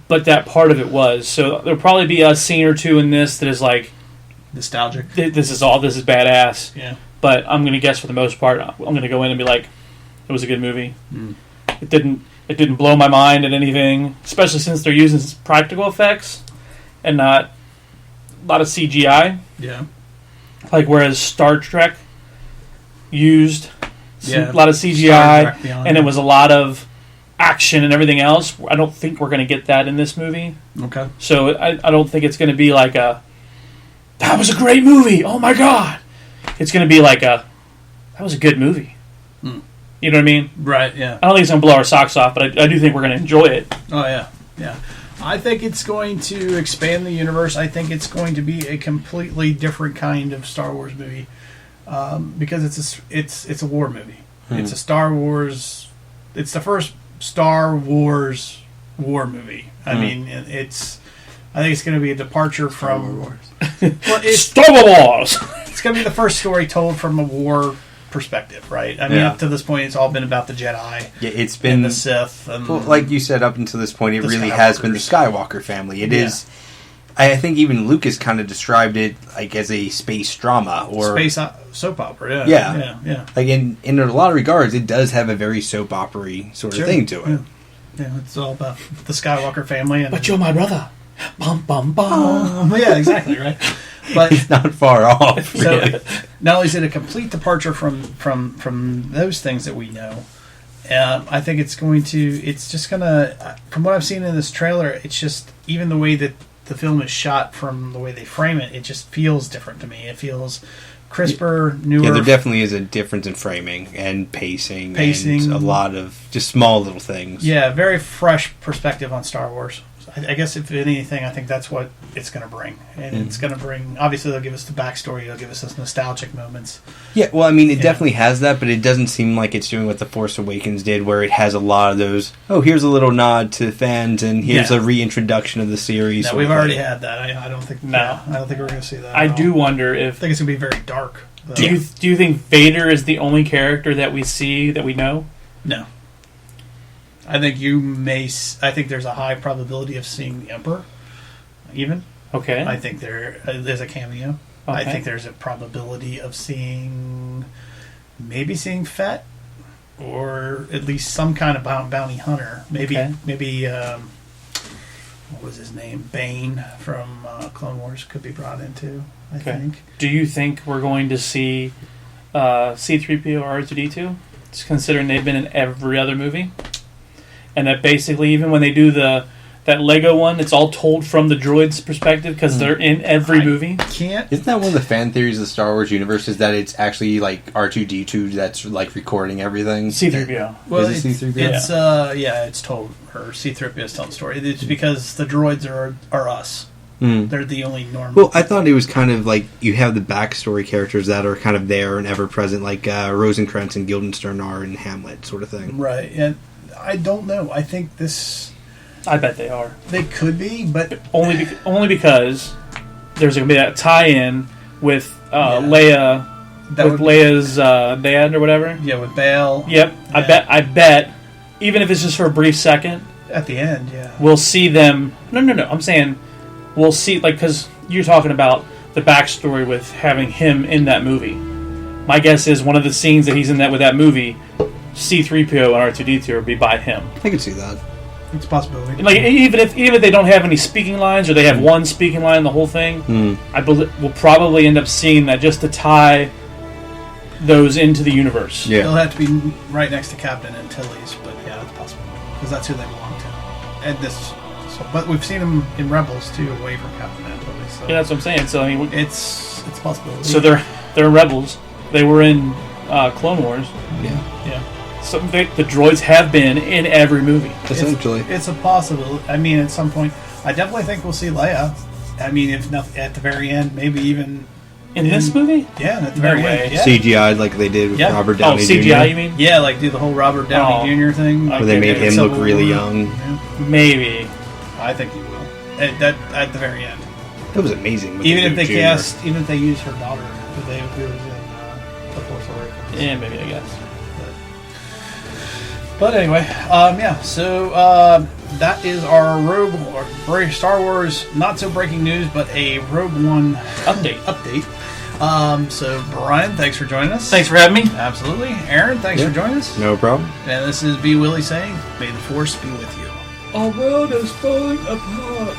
but that part of it was. So there'll probably be a scene or two in this that is like
nostalgic.
This is badass.
Yeah.
But I'm going to guess for the most part, I'm going to go in and be like, it was a good movie.
Mm.
It didn't blow my mind at anything, especially since they're using practical effects and not a lot of CGI.
Yeah.
Like whereas Star Trek used a lot of CGI and it was a lot of action and everything else. I don't think we're going to get that in this movie.
Okay.
So I don't think it's going to be like that was a great movie. Oh my God. It's going to be like that was a good movie.
Mm.
You know what I mean?
Right, yeah.
I don't think it's going to blow our socks off, but I do think we're going to enjoy it.
Oh, yeah. Yeah. I think it's going to expand the universe. I think it's going to be a completely different kind of Star Wars movie because it's a war movie. Mm. It's a Star Wars. It's the first Star Wars war movie. I mean, I think it's going to be a departure from
Wars. Star Wars.
It's going to be the first story told from a war perspective, right? I mean, up to this point, it's all been about the Jedi.
Yeah, it's been
and the Sith, and
like you said, up until this point, it really has been the Skywalker family. It is. I think even Lucas kind of described it like as a space drama or
space soap opera.
Yeah. Like in a lot of regards, it does have a very soap opera-y sort of thing to it.
Yeah, it's all about the Skywalker family.
But you're my brother. Bum bum bum.
Yeah, exactly, right. But
it's not far off. Really.
So, not only is it a complete departure from those things that we know, I think it's just gonna, from what I've seen in this trailer, it's just even the way that the film is shot, from the way they frame it, it just feels different to me. It feels crisper, newer.
Yeah, there definitely is a difference in framing and pacing, and a lot of just small little things.
Yeah, very fresh perspective on Star Wars. I guess if anything, I think that's what it's going to bring. And it's going to bring, obviously they'll give us the backstory, they'll give us those nostalgic moments.
Yeah, well, I mean, it definitely has that, but it doesn't seem like it's doing what The Force Awakens did, where it has a lot of those, here's a little nod to fans, and here's a reintroduction of the series.
No, we've already had that. I don't think we're going to see that.
I do wonder if...
I think it's going to be very dark.
Do you think Vader is the only character that we see, that we know?
No. I think I think there's a high probability of seeing the Emperor, even.
Okay.
I think there's a cameo. Okay. I think there's a probability of seeing Fett, or at least some kind of bounty hunter. Maybe what was his name? Bane from Clone Wars could be brought in too. I think.
Do you think we're going to see C-3PO or R2-D2? Just considering they've been in every other movie. And that basically, even when they do that Lego one, it's all told from the droid's perspective because they're in every movie.
Isn't that one of the fan theories of the Star Wars universe? Is that it's actually like R2-D2 that's like recording everything?
C-3PO.
Well,
is it C-3PO?
It's told, or C-3PO is telling the story. It's because the droids are us. They're the only normal.
Well, I thought it was kind of like you have the backstory characters that are kind of there and ever present, like Rosencrantz and Guildenstern are in Hamlet, sort of thing.
Right, and I don't know. I think this...
I bet they are.
They could be, but...
Only because there's going to be that tie-in with Leia
That
with
would-
Leia's dad or whatever.
Yeah, with Bail.
Yep.
Yeah.
I bet, even if it's just for a brief second,
At the end, yeah.
we'll see them. No. I'm saying we'll see, like, because you're talking about the backstory with having him in that movie. My guess is one of the scenes that he's in with that movie, C-3PO and R2-D2 will be by him.
I can see that.
It's a possibility.
Like even if they don't have any speaking lines or they have one speaking line in the whole thing, I believe we'll probably end up seeing that just to tie those into the universe.
Yeah.
It'll have to be right next to Captain Antilles, but yeah, it's possible because that's who they belong to. And this, but we've seen them in Rebels too, away from Captain Antilles. So
Yeah, that's what I'm saying. So I mean,
it's a possibility.
so they're Rebels. They were in Clone Wars.
Yeah.
So the droids have been in every movie.
Essentially.
It's a possibility. I mean, at some point, I definitely think we'll see Leia. I mean, if not at the very end, maybe even
In this movie?
Yeah, at the
No
very
way.
end. Yeah.
CGI like they did with
Yeah.
Robert Downey
CGI,
Jr.
you mean?
Yeah, like do the whole Robert Downey Jr. thing.
Where they made him look really young.
Yeah.
Maybe.
I think he will. At the very end.
That was amazing. what
Even
they
if they
did with
cast, even if they use her daughter, who was in The Force Awakens.
Yeah, maybe, I guess.
But anyway, yeah. So that is our Star Wars, not so breaking news, but a Rogue One update. So Brian, thanks for joining us.
Thanks for having me.
Absolutely, Aaron, thanks for joining us.
No problem.
And this is B. Willie saying, "May the Force be with you."
Our world is falling apart.